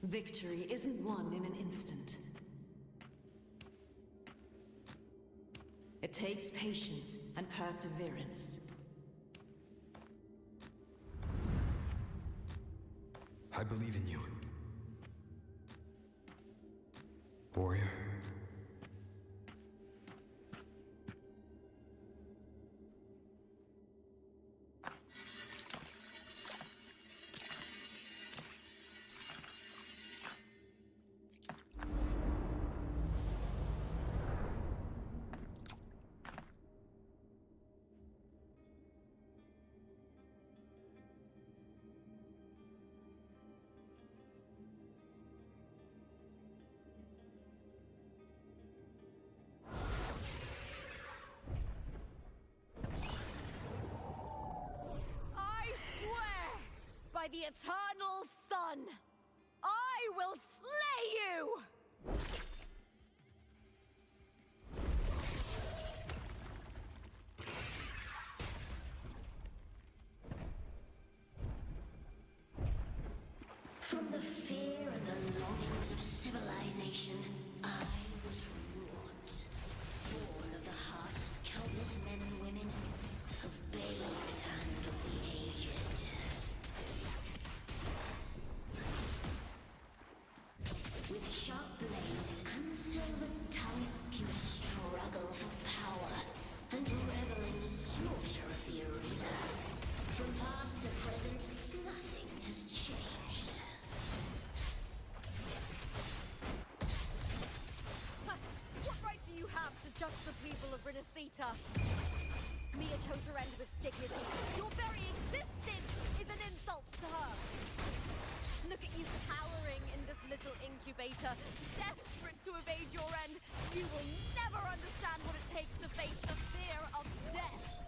Victory isn't won in an instant. It takes patience and perseverance. I believe in you. Warrior. By the eternal sun, I will slay you! From the fear and the longings of civilization, I was wrought. Born of the hearts of countless men and women, of babes and of the aged. With sharp blades and silver tongue, you struggle for power and revel in the slaughter of the arena. From past to present, nothing has changed. What right do you have to judge the people of Rinasita? Mia chose her end with dignity. Your very existence is an insult to her. Look at you cowering in this little incubator, desperate to evade your end. You will never understand what it takes to face the fear of death.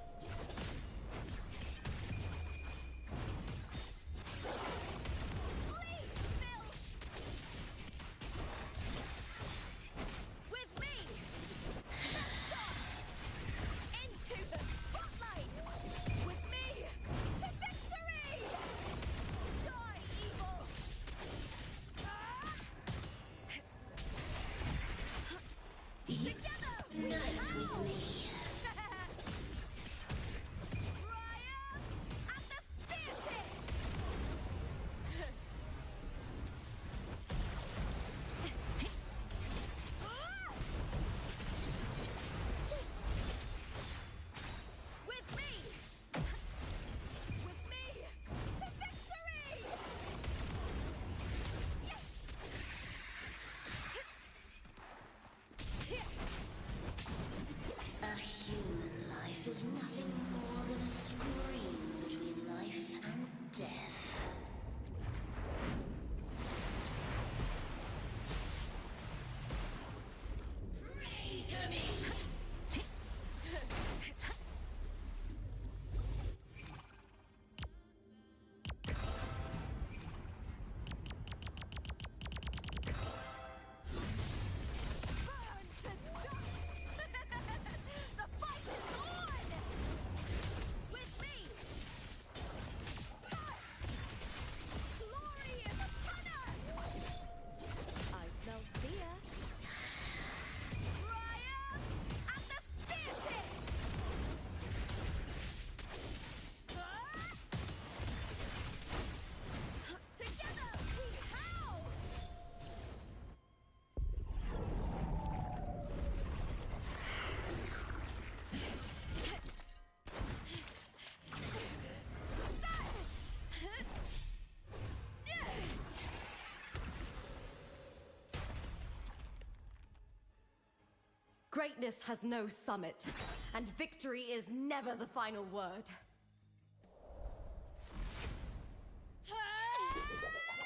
Greatness has no summit, and victory is never the final word.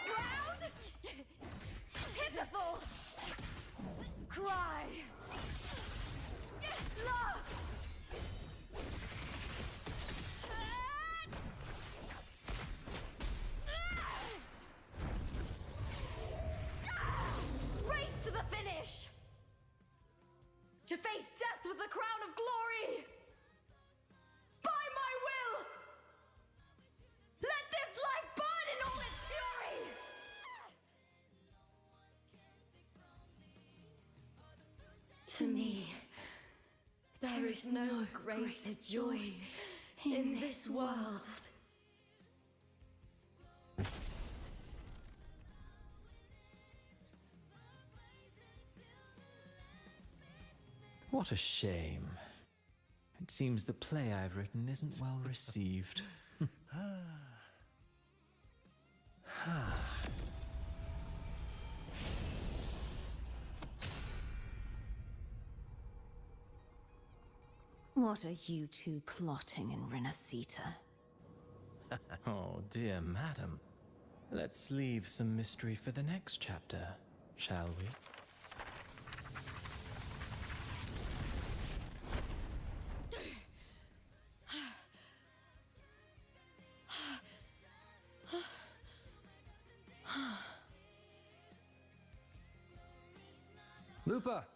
Proud, pitiful, cry, love. Race to the finish! To face death with the crown of glory! By my will! Let this life burn in all its fury! To me, there is no greater joy in this world. What a shame. It seems the play I've written isn't well received. What are you two plotting in Renacita? Oh, dear madam. Let's leave some mystery for the next chapter, shall we? Lupa!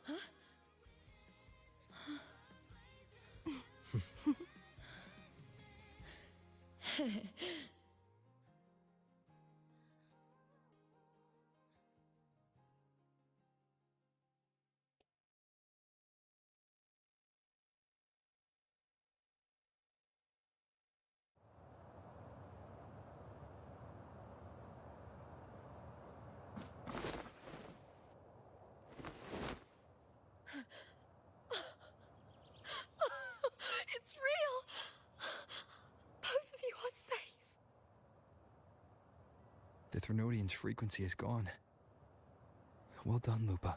It's real! Both of you are safe. The Threnodian's frequency is gone. Well done, Lupa.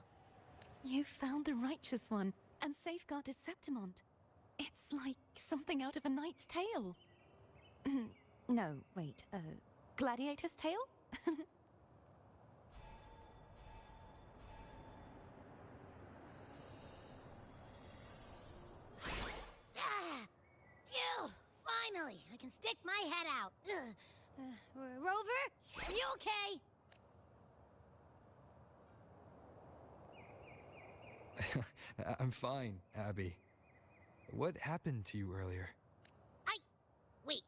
You found the righteous one and safeguarded Septimont. It's like something out of a knight's tale. No, wait, gladiator's tale? Phew! Finally, I can stick my head out. Rover, are you okay? I'm fine, Abby. What happened to you earlier? Wait,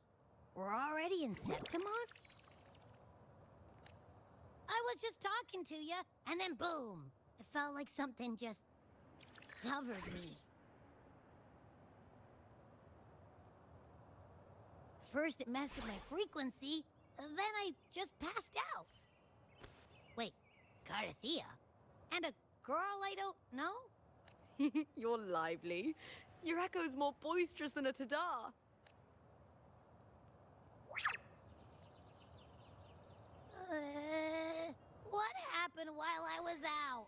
we're already in Septimont? I was just talking to you, and then boom! It felt like something just covered me. First it messed with my frequency, then I just passed out. Wait, Carthea? And a girl I don't know? You're lively. Your echo's more boisterous than a tada. What happened while I was out?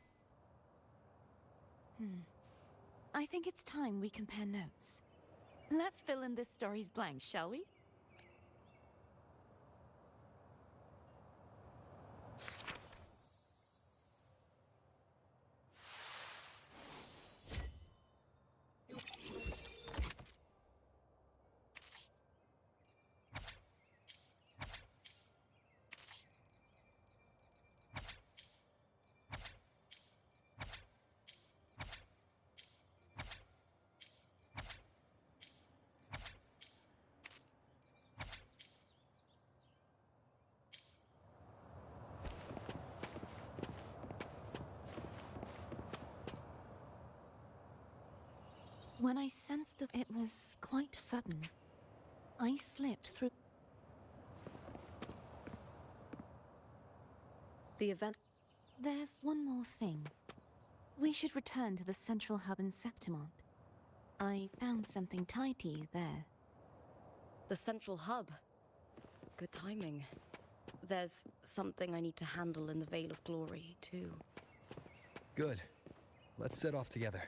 I think it's time we compare notes. Let's fill in this story's blanks, shall we? When I sensed that it was quite sudden, I slipped through The event. There's one more thing. We should return to the central hub in Septimont. I found something tied to you there. The central hub. Good timing. There's something I need to handle in the Veil of Glory, too. Good. Let's set off together.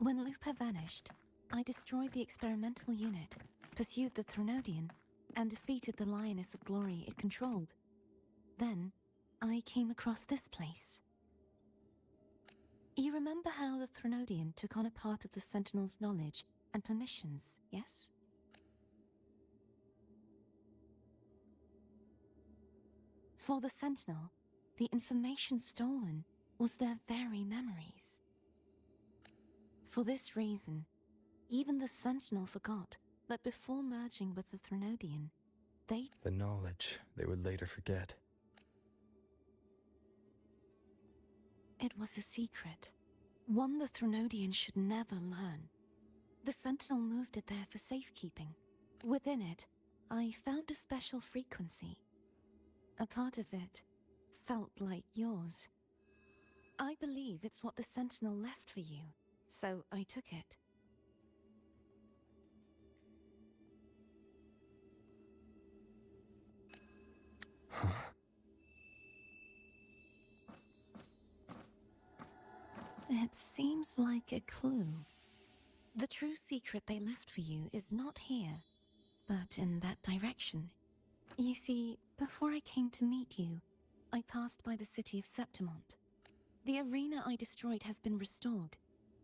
When Lupa vanished, I destroyed the experimental unit, pursued the Threnodian, and defeated the Lioness of Glory it controlled. Then, I came across this place. You remember how the Threnodian took on a part of the Sentinel's knowledge and permissions, yes? For the Sentinel, the information stolen was their very memories. For this reason, even the Sentinel forgot that before merging with the Threnodian, the knowledge they would later forget. It was a secret, one the Threnodian should never learn. The Sentinel moved it there for safekeeping. Within it, I found a special frequency. A part of it felt like yours. I believe it's what the Sentinel left for you, so I took it. It seems like a clue. The true secret they left for you is not here, but in that direction. You see, before I came to meet you, I passed by the city of Septimont. The arena I destroyed has been restored,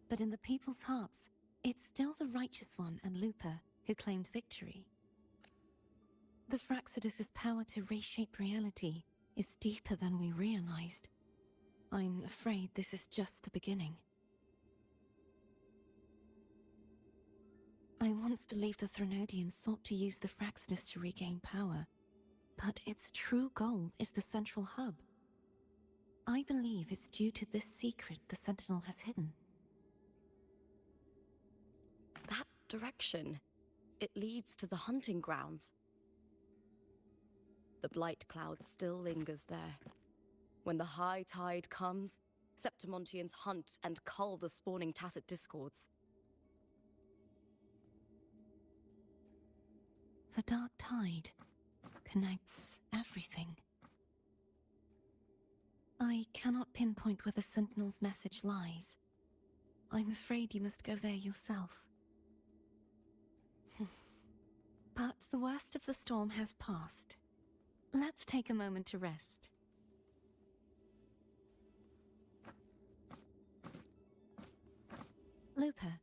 but in the people's hearts, it's still the Righteous One and Lupa who claimed victory. The Fraxidus' power to reshape reality is deeper than we realized. I'm afraid this is just the beginning. I once believed the Threnodians sought to use the Fraxidus to regain power, but its true goal is the central hub. I believe it's due to this secret the Sentinel has hidden. That direction, it leads to the hunting grounds. The blight cloud still lingers there. When the high tide comes, Septimontians hunt and cull the spawning tacit discords. The dark tide connects everything. I cannot pinpoint where the Sentinel's message lies. I'm afraid you must go there yourself. But the worst of the storm has passed. Let's take a moment to rest. Lupa,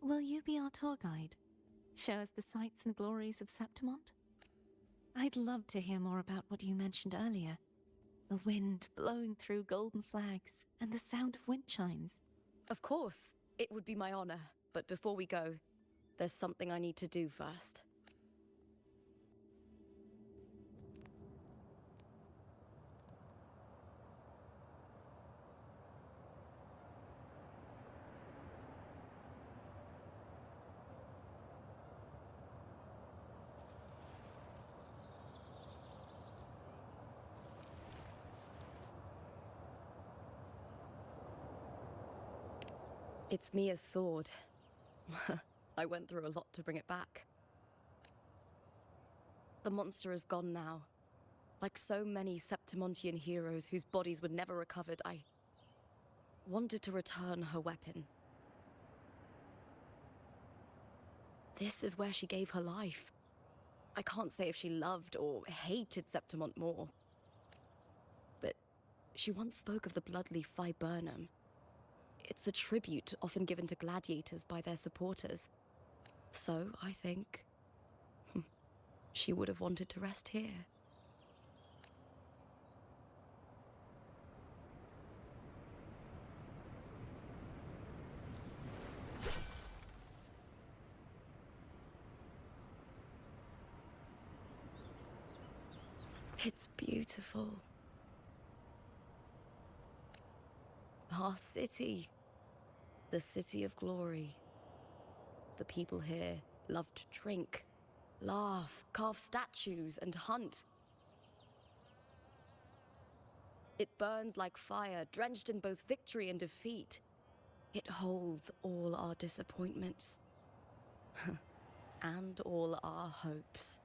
will you be our tour guide? Show us the sights and glories of Septimont? I'd love to hear more about what you mentioned earlier. The wind blowing through golden flags and the sound of wind chimes. Of course, it would be my honor. But before we go, there's something I need to do first. It's Mia's sword. I went through a lot to bring it back. The monster is gone now. Like so many Septimontian heroes whose bodies were never recovered, I wanted to return her weapon. This is where she gave her life. I can't say if she loved or hated Septimont more. But she once spoke of the bloodleaf viburnum. It's a tribute often given to gladiators by their supporters. So, I think, she would have wanted to rest here. It's beautiful. Our city. The city of glory. The people here love to drink, laugh, carve statues, and hunt. It burns like fire, drenched in both victory and defeat. It holds all our disappointments. And all our hopes.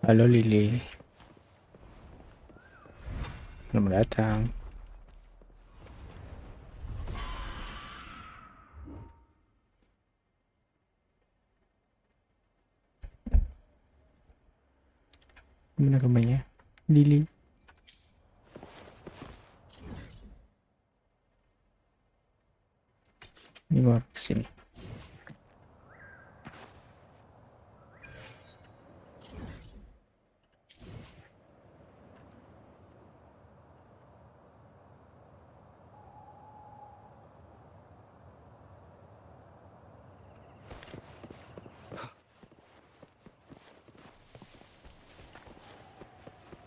Halo Lily. Selamat datang. Mana kembangnya? Lily. Ini gua kesini.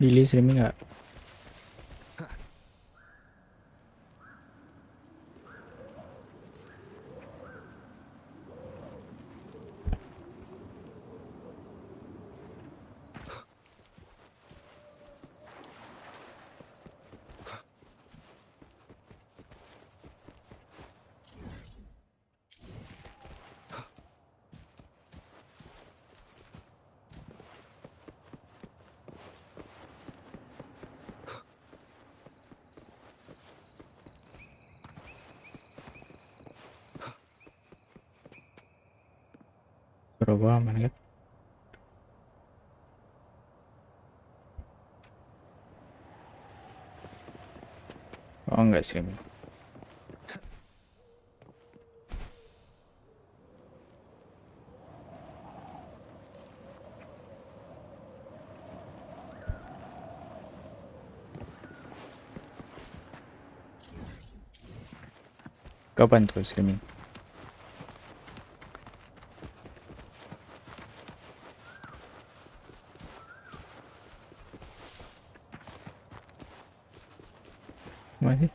Lily streaming nggak? Berubah mana kan? Oh enggak streaming. Kapan tuh streaming? Masih?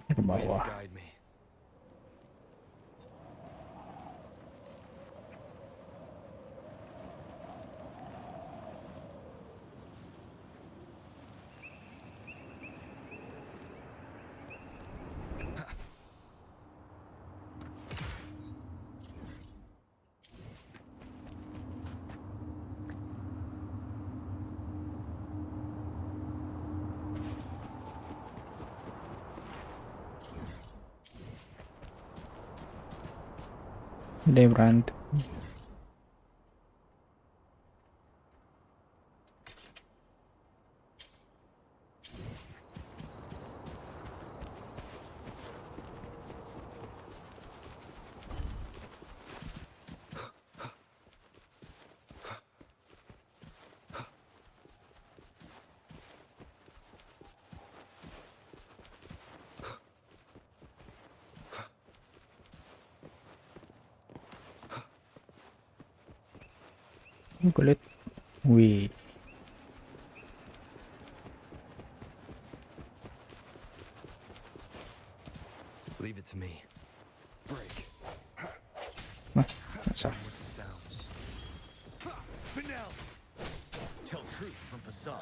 Ke bawah. Guide me. Dia berantem. Kulit. Wih. Leave it to me. Break. Wah, masa. With the sounds. Finale. Tell truth from facade.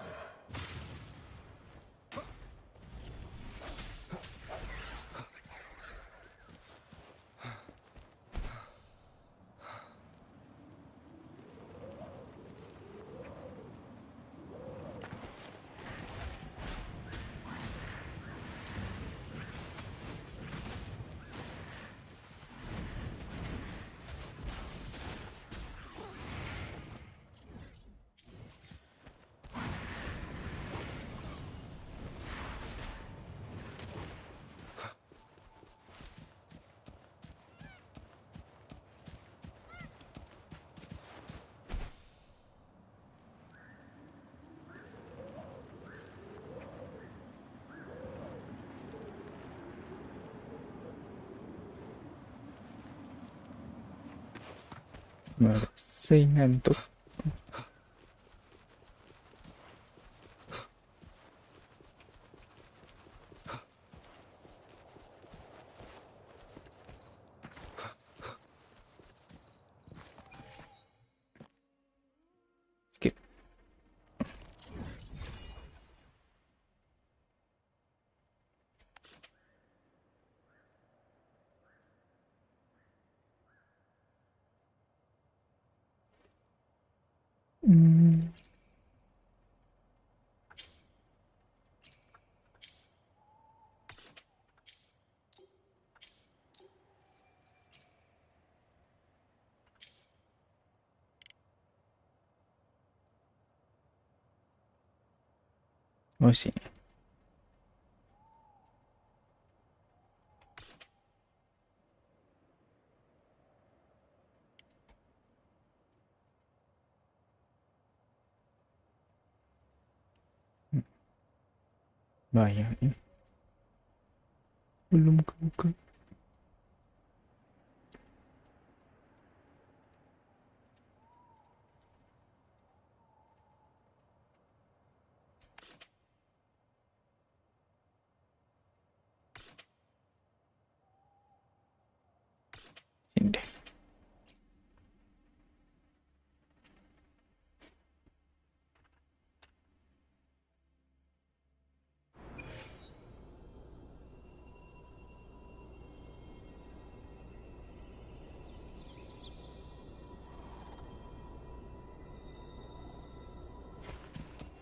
Masih ngantuk. Skip. Oh sini. Bahaya ini. Belum kebuka. Sini deh.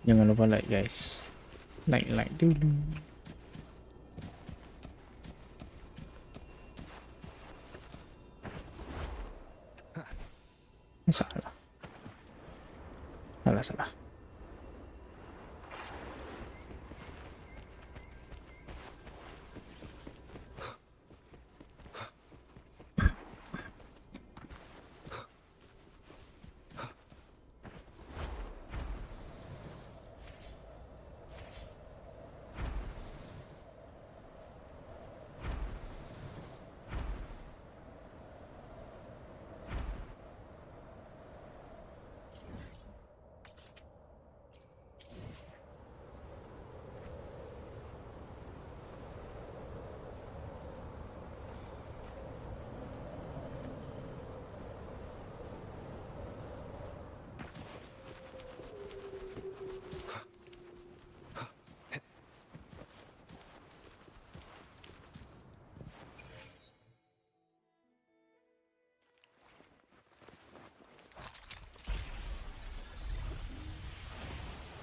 Jangan lupa like guys. Like dulu. Salah. Salah.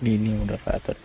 Ini udah atur.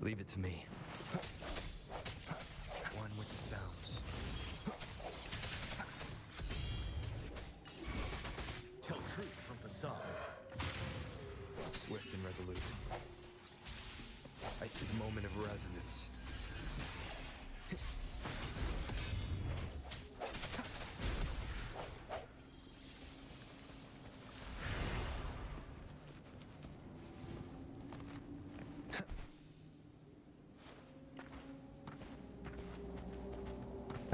Leave it to me. One with the sounds. Tell truth from facade. Swift and resolute. I seek a moment of resonance.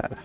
Salah.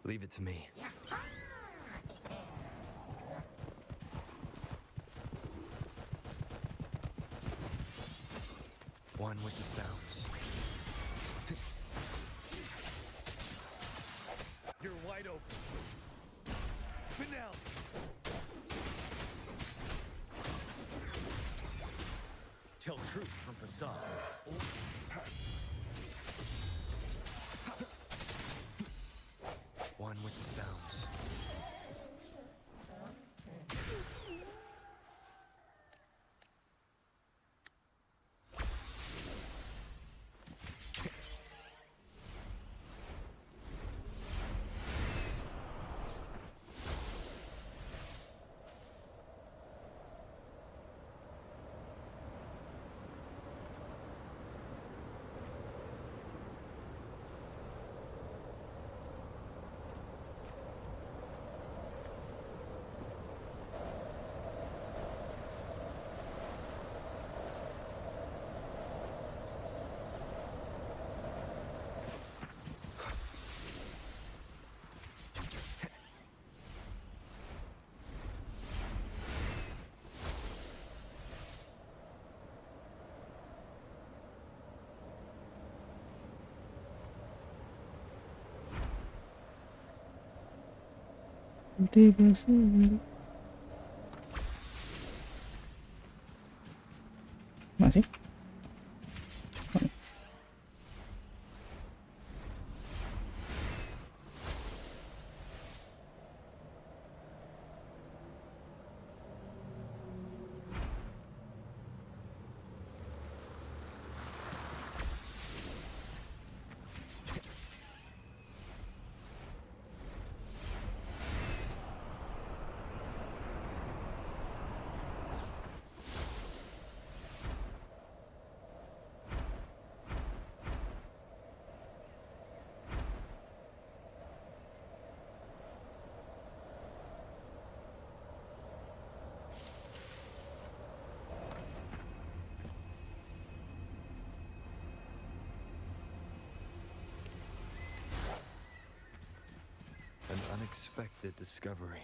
Leave it to me. One with the sounds. You're wide open. Finale. Tell truth from facade. One with the sounds. Masih? An unexpected discovery.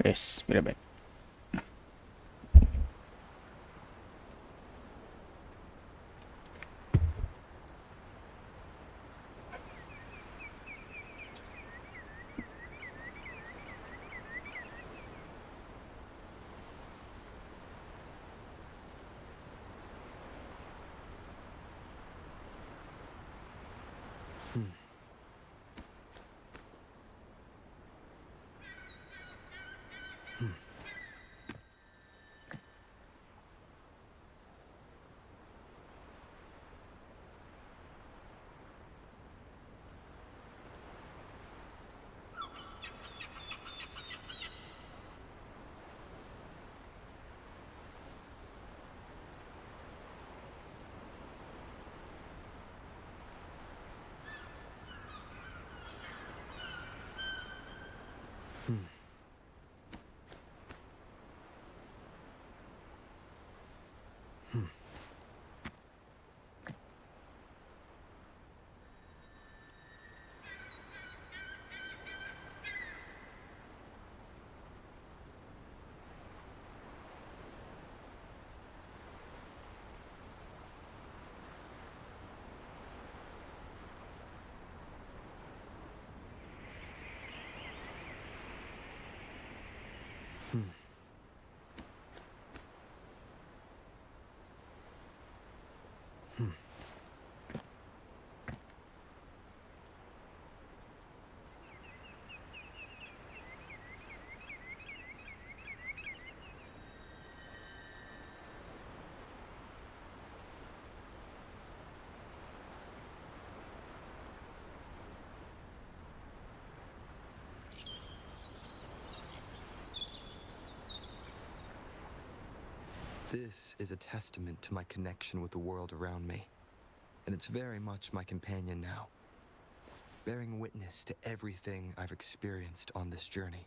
Guys, be right back. This is a testament to my connection with the world around me, and it's very much my companion now, bearing witness to everything I've experienced on this journey.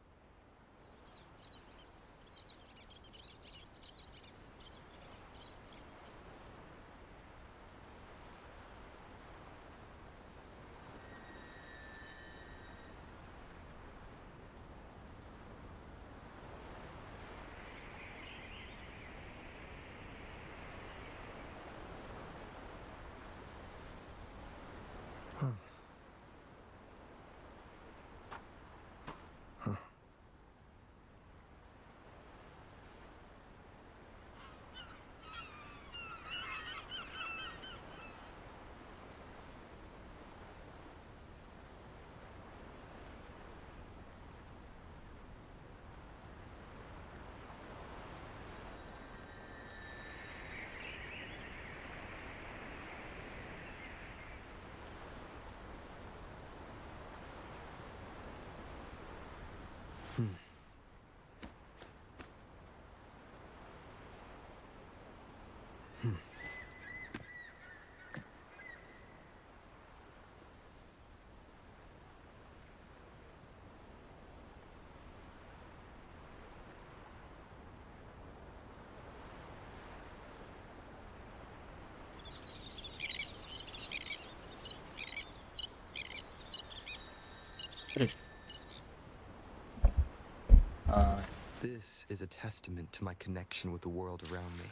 This is a testament to my connection with the world around me.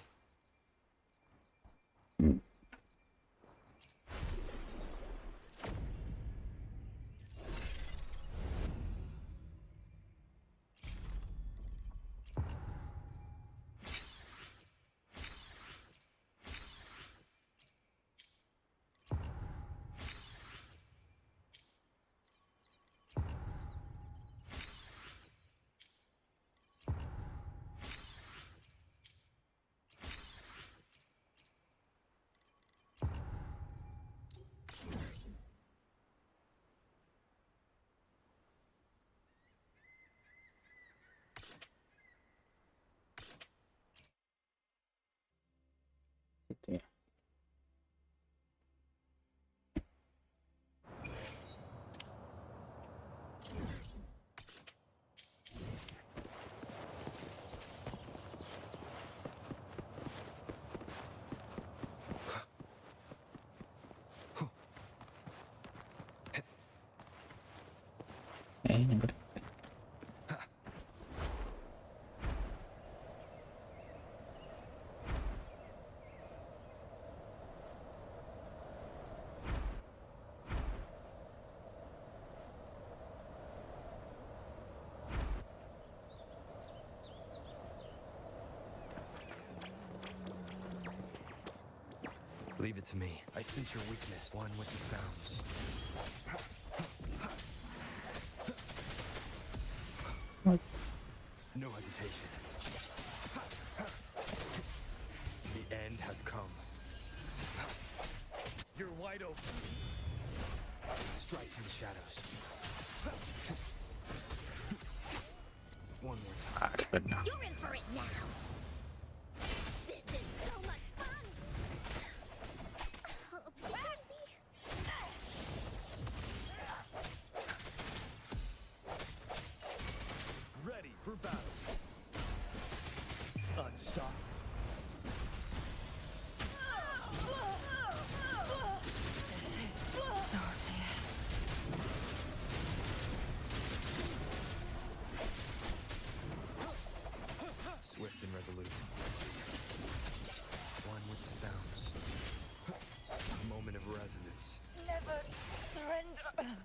Gitu ya. Yang Leave it to me. I sense your weakness. One with the sounds. What? No hesitation. The end has come. You're wide open. Strike from the shadows. One more time. Good now. You're in for it now. This is so much fun. Ready for battle. Unstoppable. Swift and resolute. One with the sounds. A moment of resonance. Never surrender.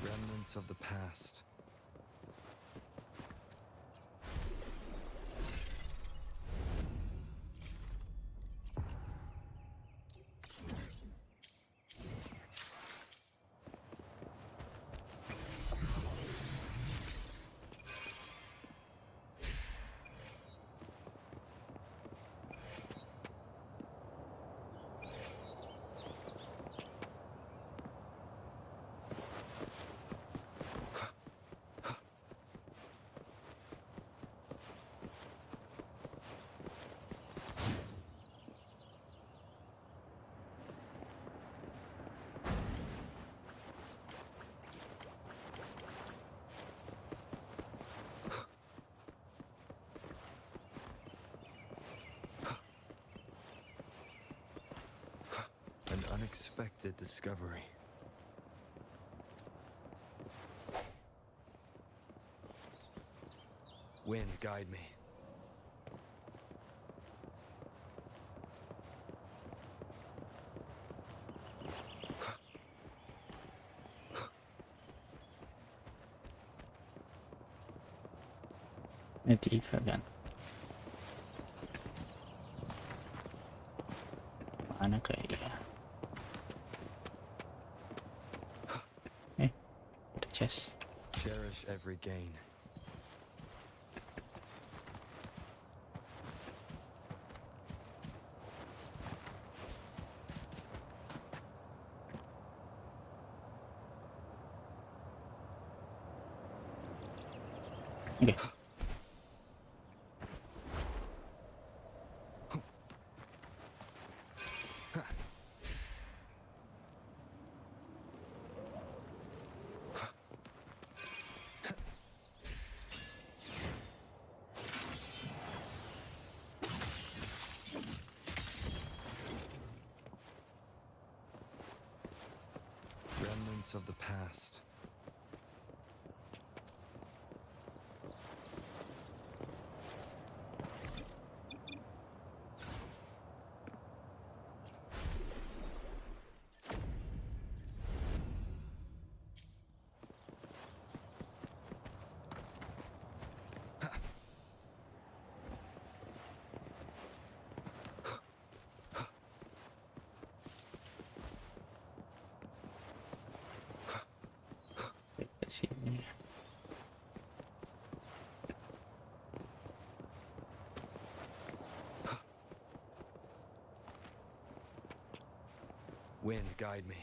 Remnants of the past. An unexpected discovery. Wind, guide me. Ini 3 kan. Mana kayak ya? The chest. Cherish every gain. Okay. Remnants of the past. Sini. Wind, guide me.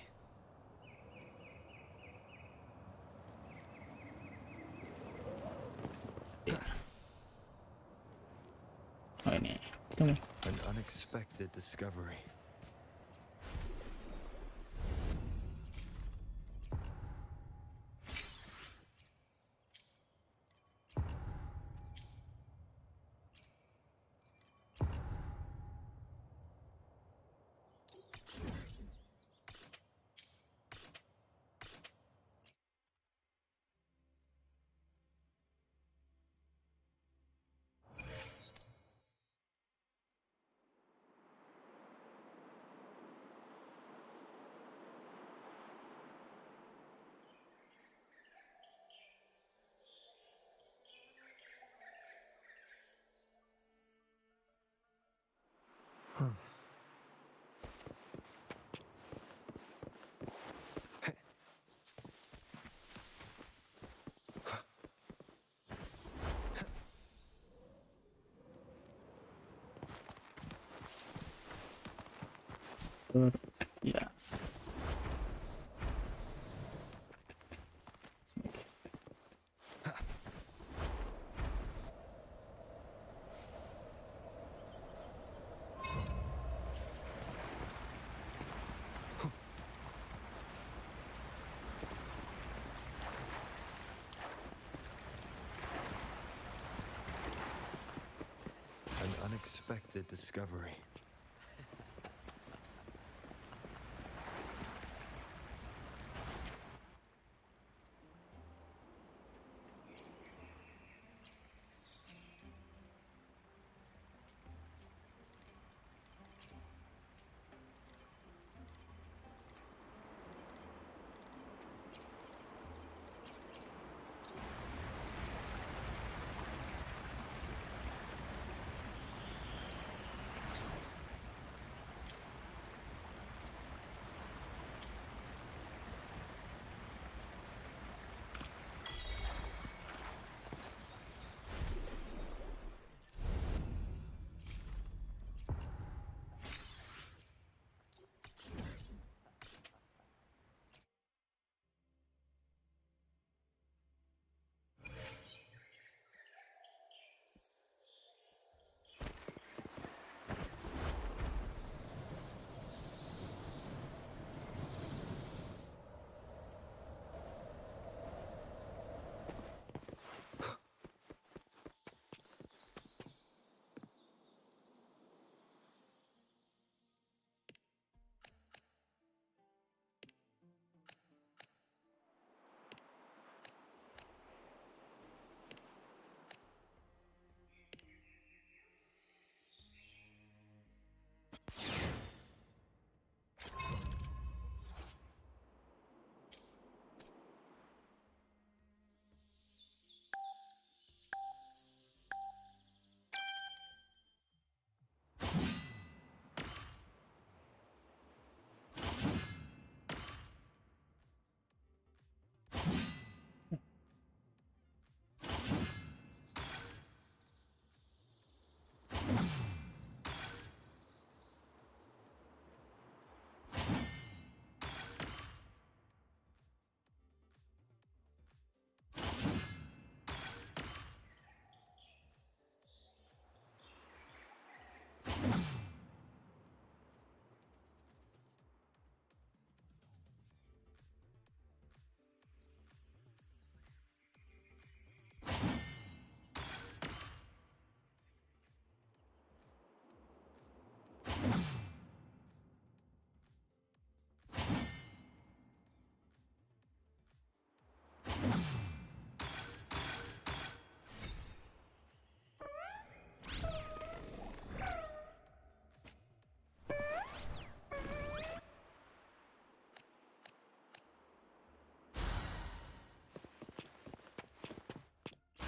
Oh ini. Tunggu. An unexpected discovery. Ya. An unexpected discovery.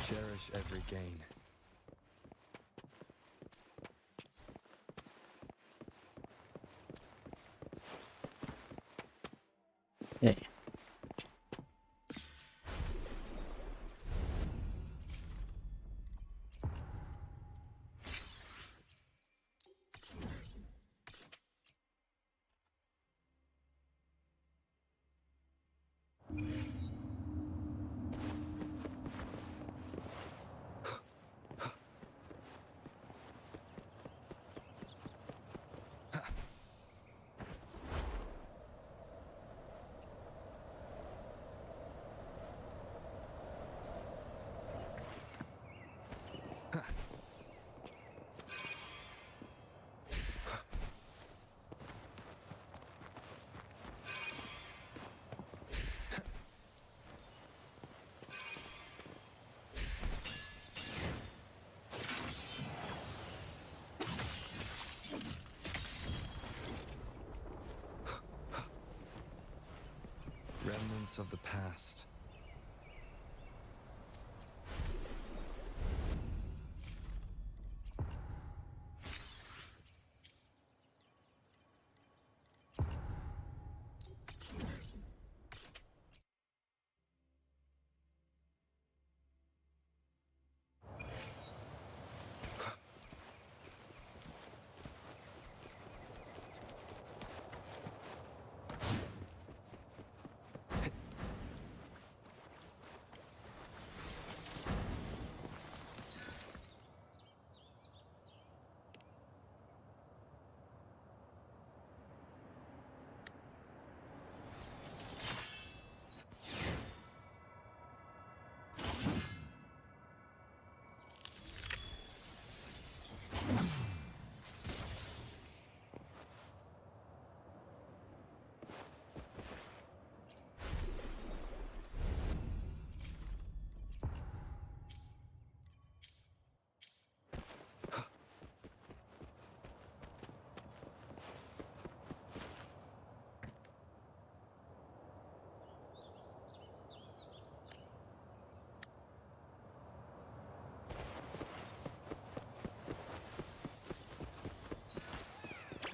Cherish every gain. Yeah. Remnants of the past.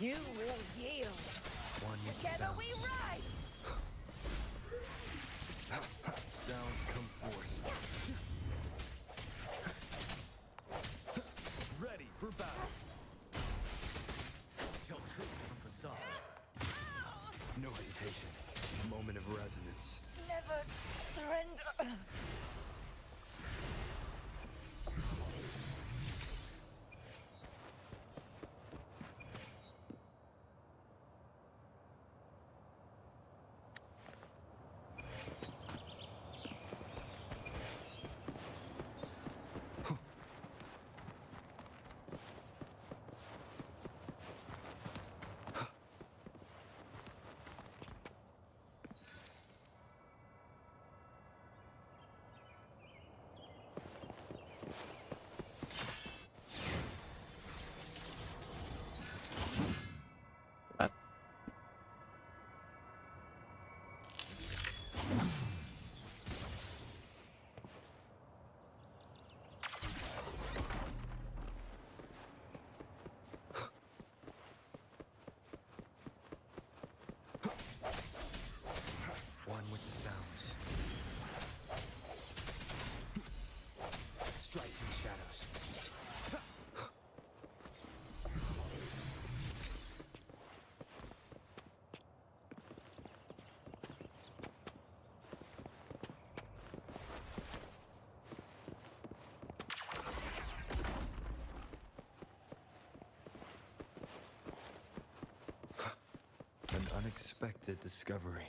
You will yield. One with the Together sounds. we rise! Sounds come forth. Ready for battle. Tell truth from facade. No hesitation. Moment of resonance. Never surrender. One with the sounds. Strike from the shadows. An unexpected discovery.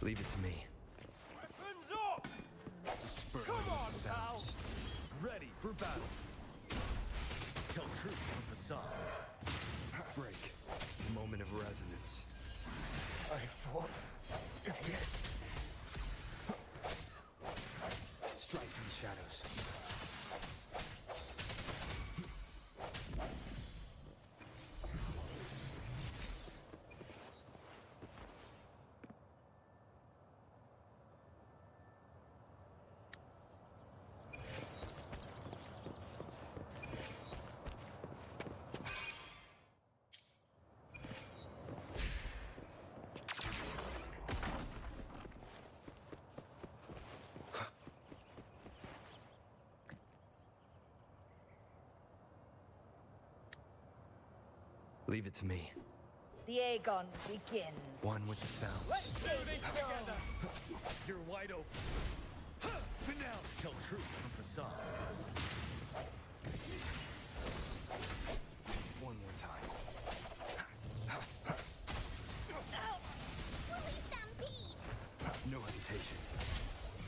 Leave it to me. Weapons up! Disperse Come on, the pal! sounds. Ready for battle. Tell truth from facade. Break. Moment of resonance. I fought. Strike from the shadows. Leave it to me. The Aegon begins. One with the sounds. Let's do this together! You're wide open. Finale! Tell truth from facade. One more time. Fully stampede! No hesitation.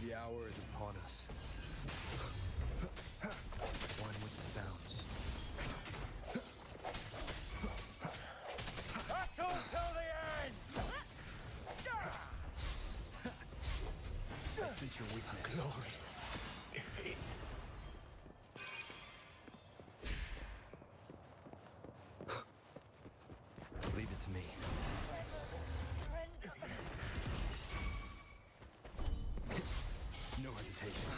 The hour is upon us. One with the sounds. Battle till the end! I sense your weakness. Leave it to me. No hesitation.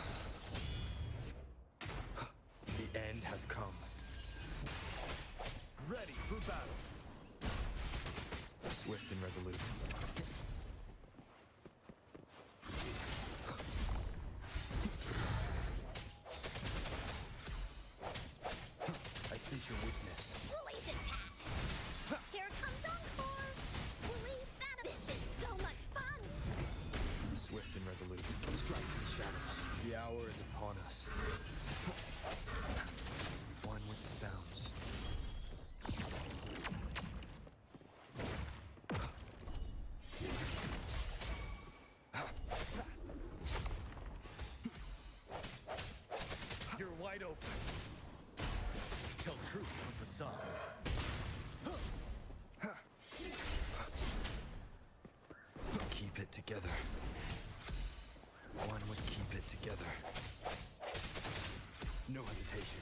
some. Keep it together. One would keep it together. No hesitation.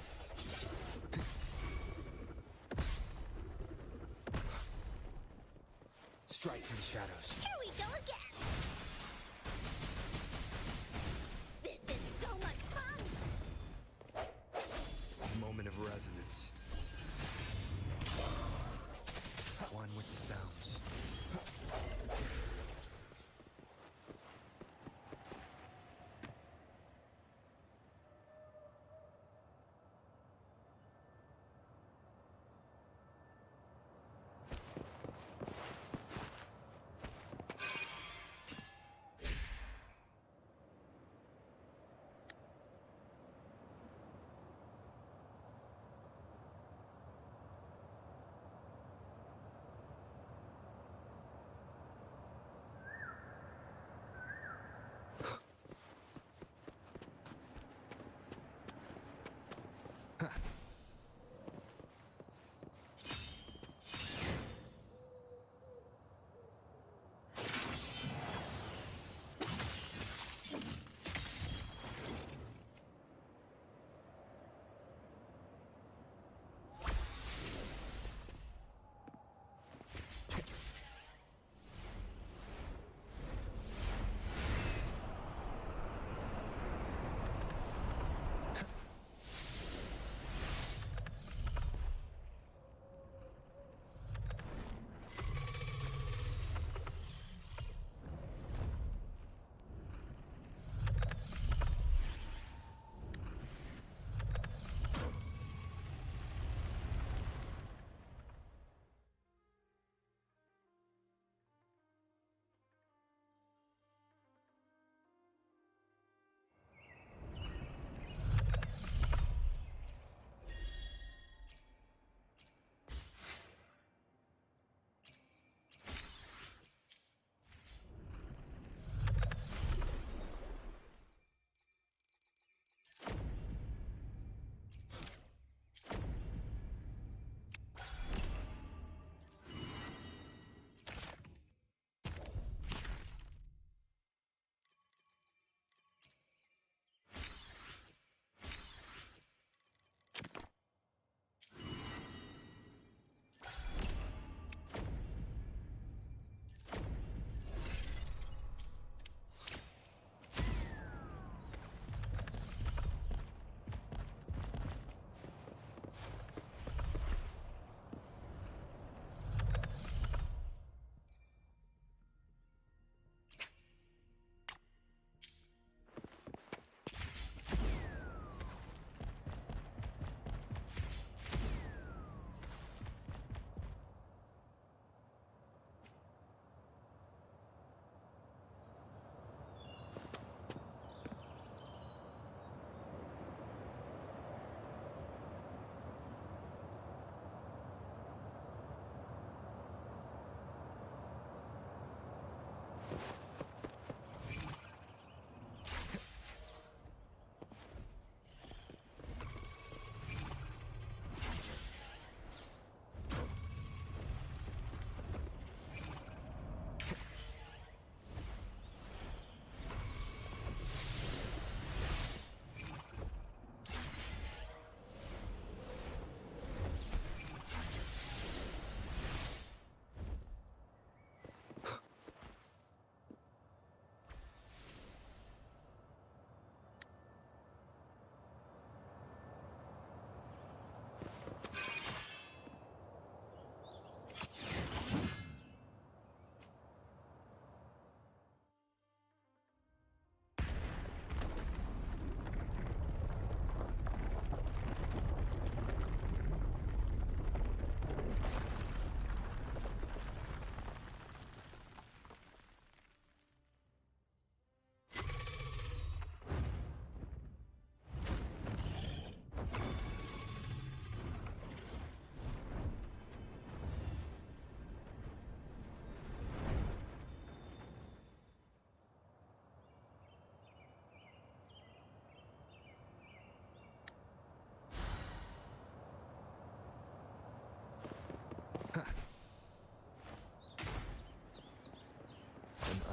Strike from the shadows. Here we go again! This is so much fun! Moment of resonance. One with the sounds.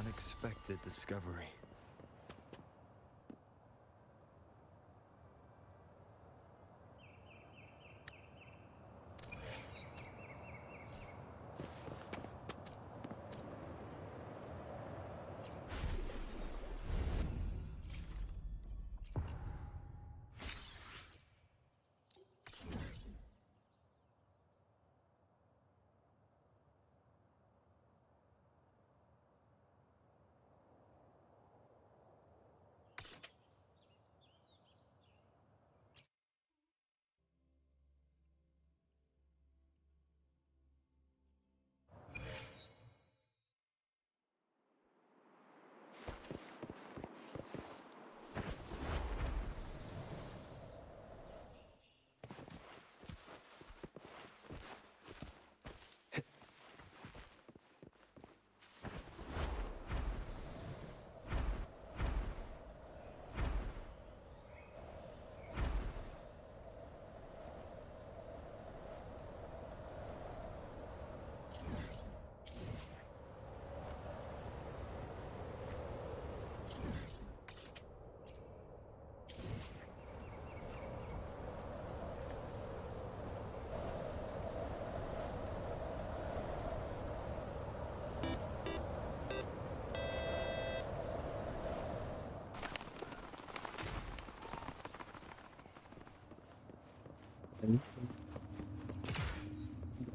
unexpected discovery.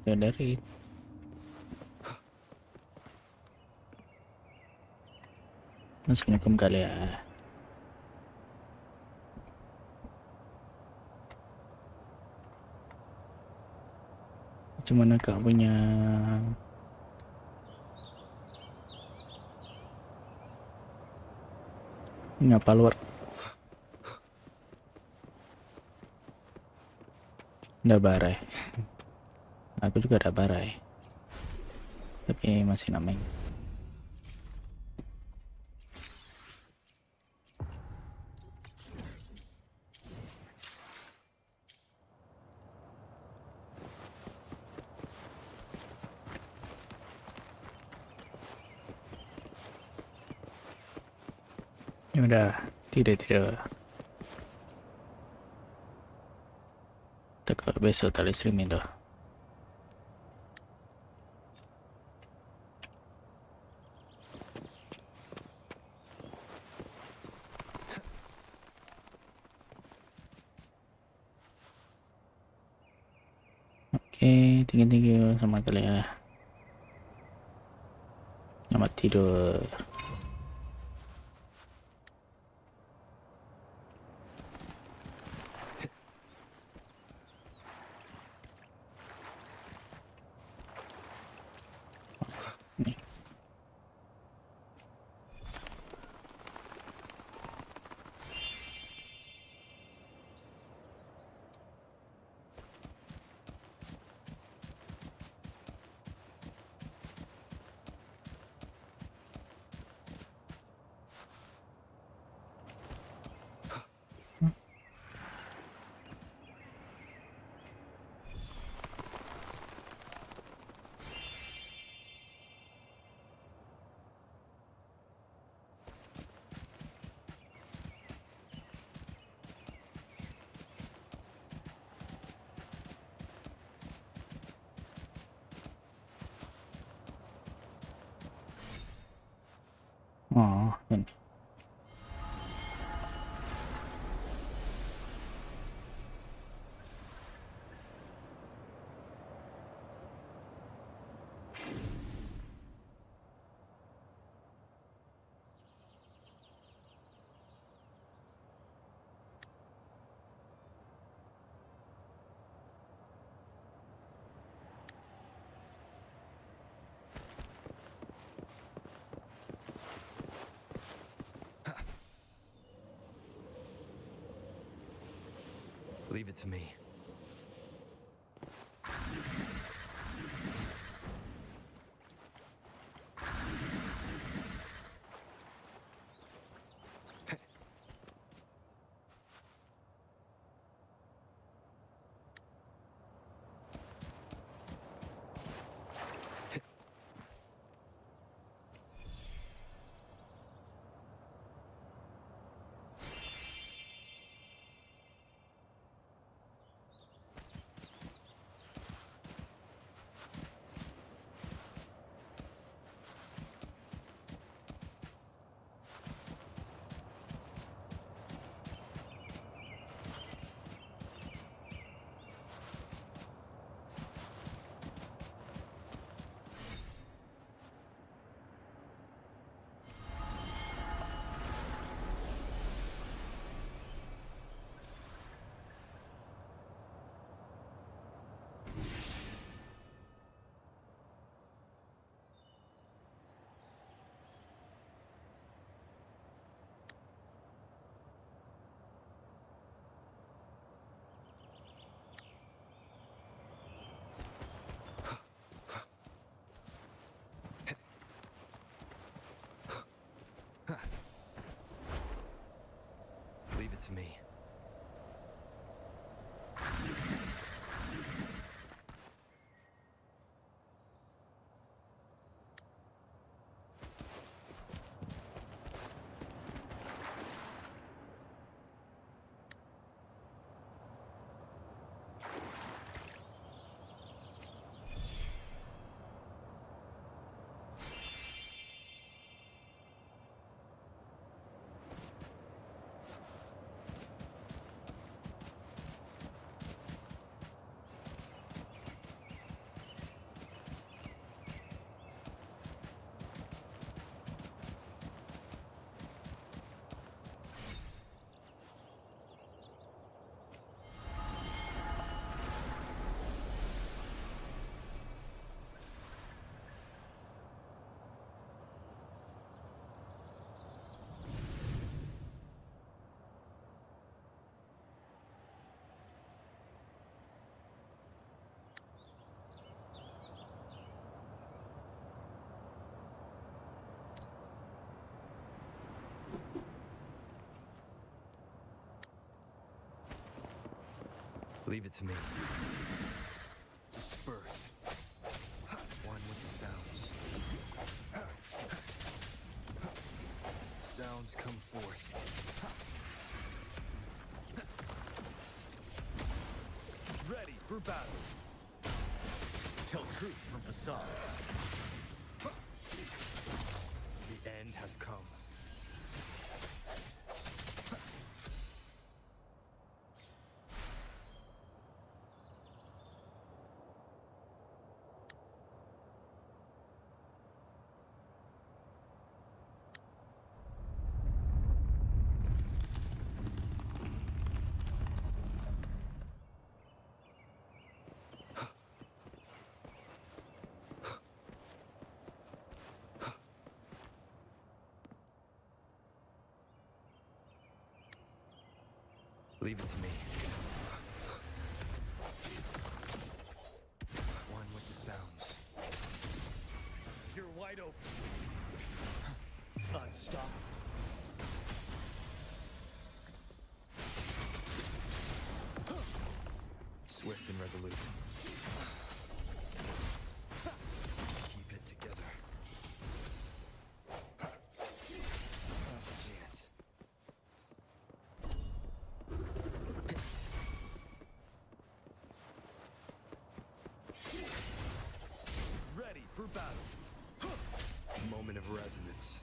Ya dari Assalamualaikum kali ya. Cuman kak punya ngapa luar udah barai. Aku juga ada barai, tapi masih namanya. Ya udah, tidak. Kita besok tali streaming dah. Oke, tinggi sama kali ya. Selamat tidur. Oh, ini. Leave it to me. to me. Leave it to me. Disperse. One with the sounds. Sounds come forth. Ready for battle. Tell truth from facade. The end has come. Leave it to me. One with the sounds. You're wide open. Unstoppable. Swift and resolute. Keep it together. Last chance. Ready for battle. Moment of resonance.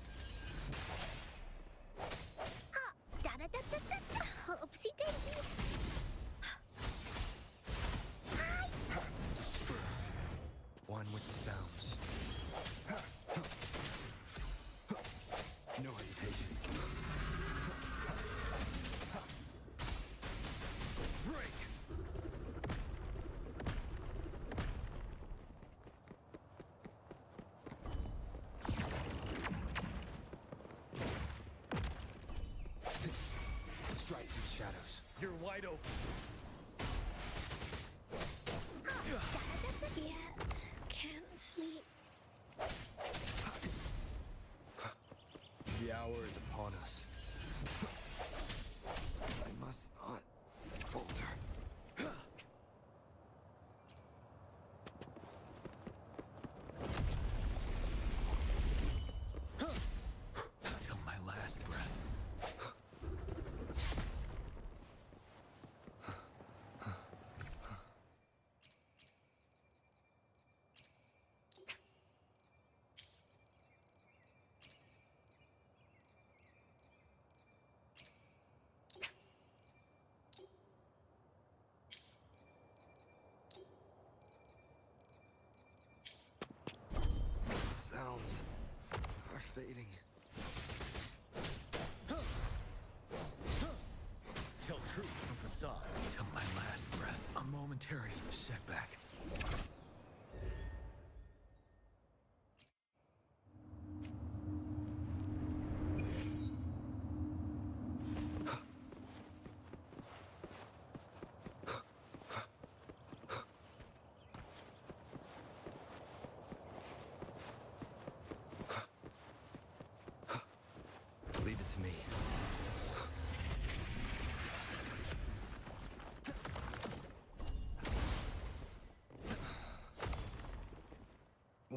Oopsie daisy. Disperse. One with the sounds. No hesitation. Break. Strike through the shadows. You're wide open. Yet can't sleep. The hour is upon us. I must not falter. Till my last breath. Sounds are fading. Tell truth from facade. Till my last breath. A momentary setback.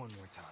One more time.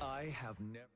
I have never...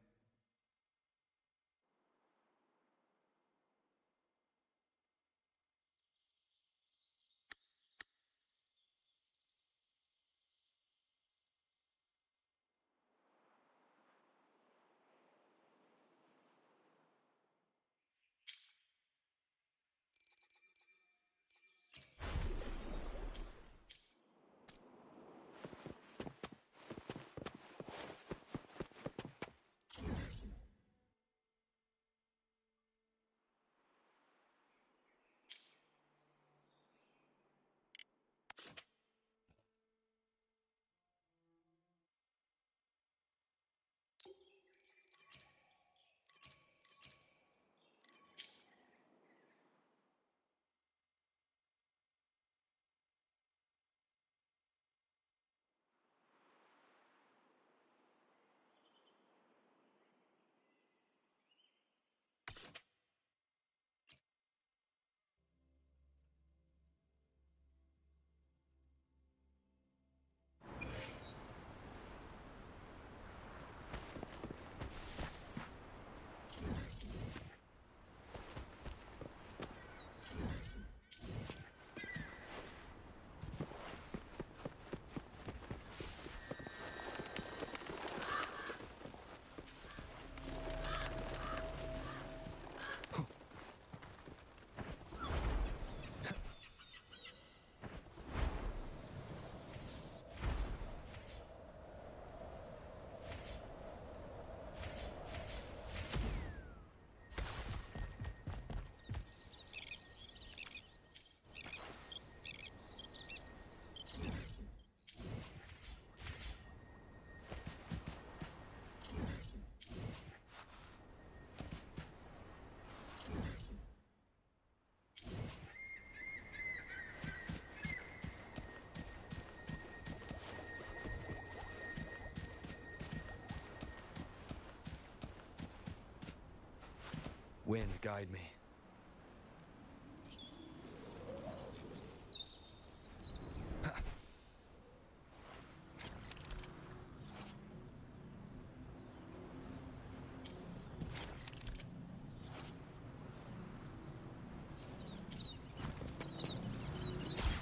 Wind, guide me.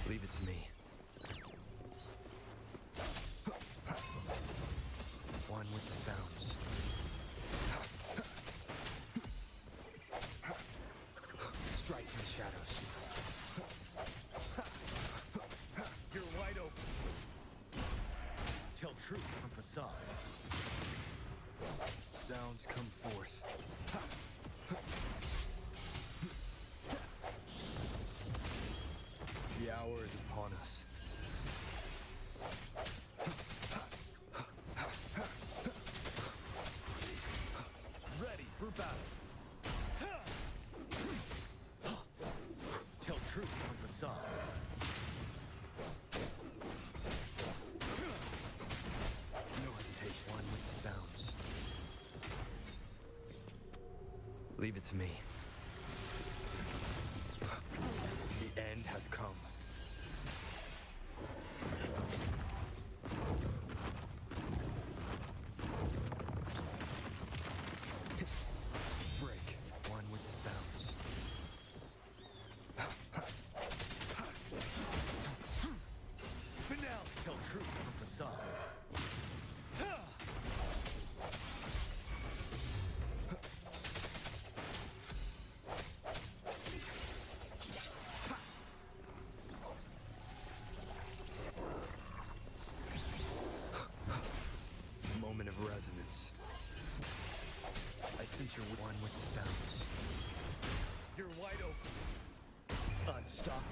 Leave it to me. One with the sounds. Strike from the shadows. You're wide open. Tell truth from facade. Sounds come forth. The hour is upon us. Ready for battle. Tell truth from facade. No hesitation. One with the sounds. Leave it to me. The end has come. Break. One with the sounds. Finale. Tell truth from facade. Moment of resonance. I sense you're one with the sounds. You're wide open. Unstoppable.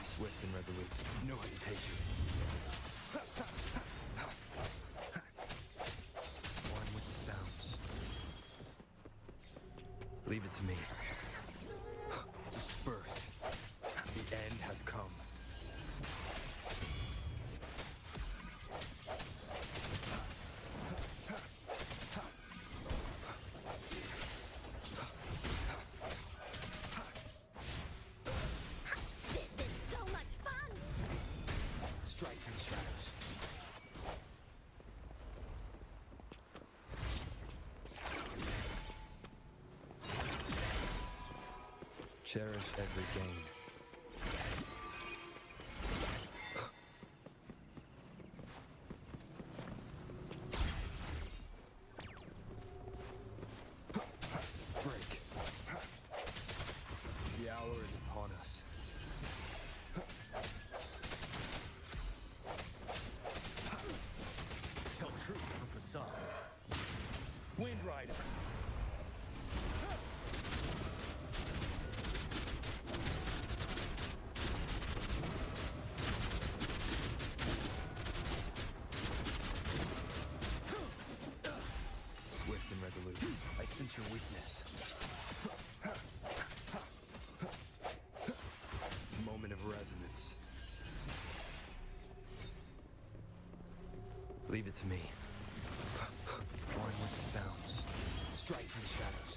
Swift and resolute. No hesitation. One with the sounds. Leave it to me. Disperse. The end has come. This is so much fun! Strike from the shadows. Cherish every gain. Break. The hour is upon us. Tell truth from facade. Wind Rider. Swift and resolute. I sense your weakness. Moment of resonance. Leave it to me. One with the sounds. Strike from the shadows.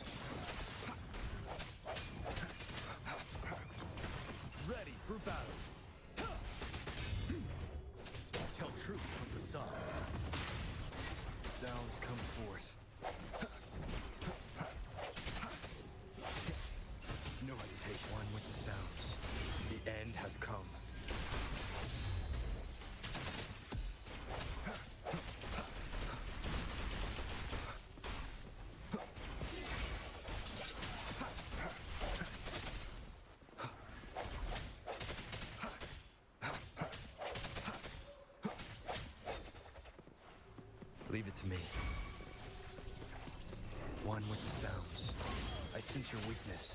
Ready for battle. Tell truth from facade. Sounds come forth. No hesitation. One with the sounds. The end has come. Leave it to me. One with the sounds. I sense your weakness.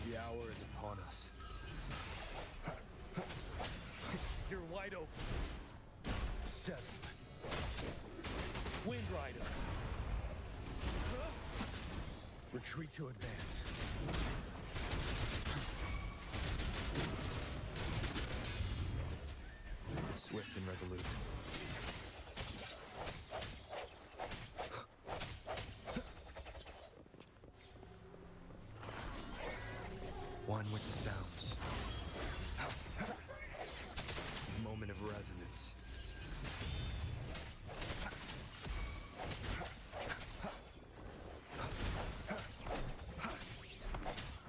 The hour is upon us. You're wide open. Settle. Wind Rider. Retreat to advance. Swift and resolute. One with the sounds. Moment of resonance.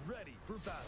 Ready for battle.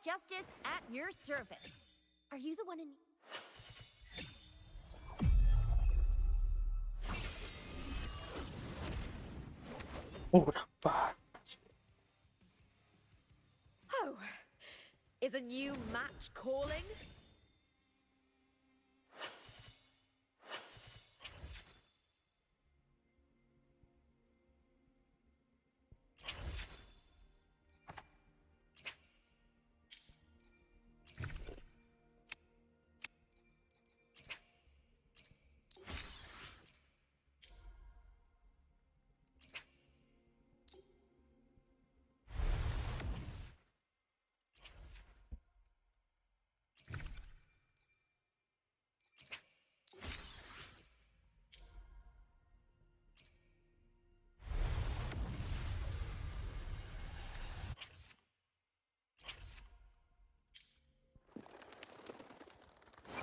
justice at your service. Are you the one in... Oh, kenapa? Oh, is a new match calling?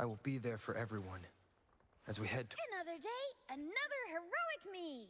I will be there for everyone as we head to... Another day, another heroic me.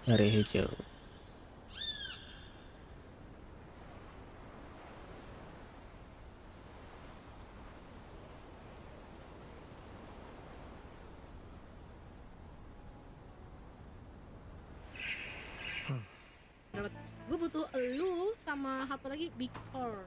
Garis hijau. Gue butuh elu sama satu lagi Big Horn.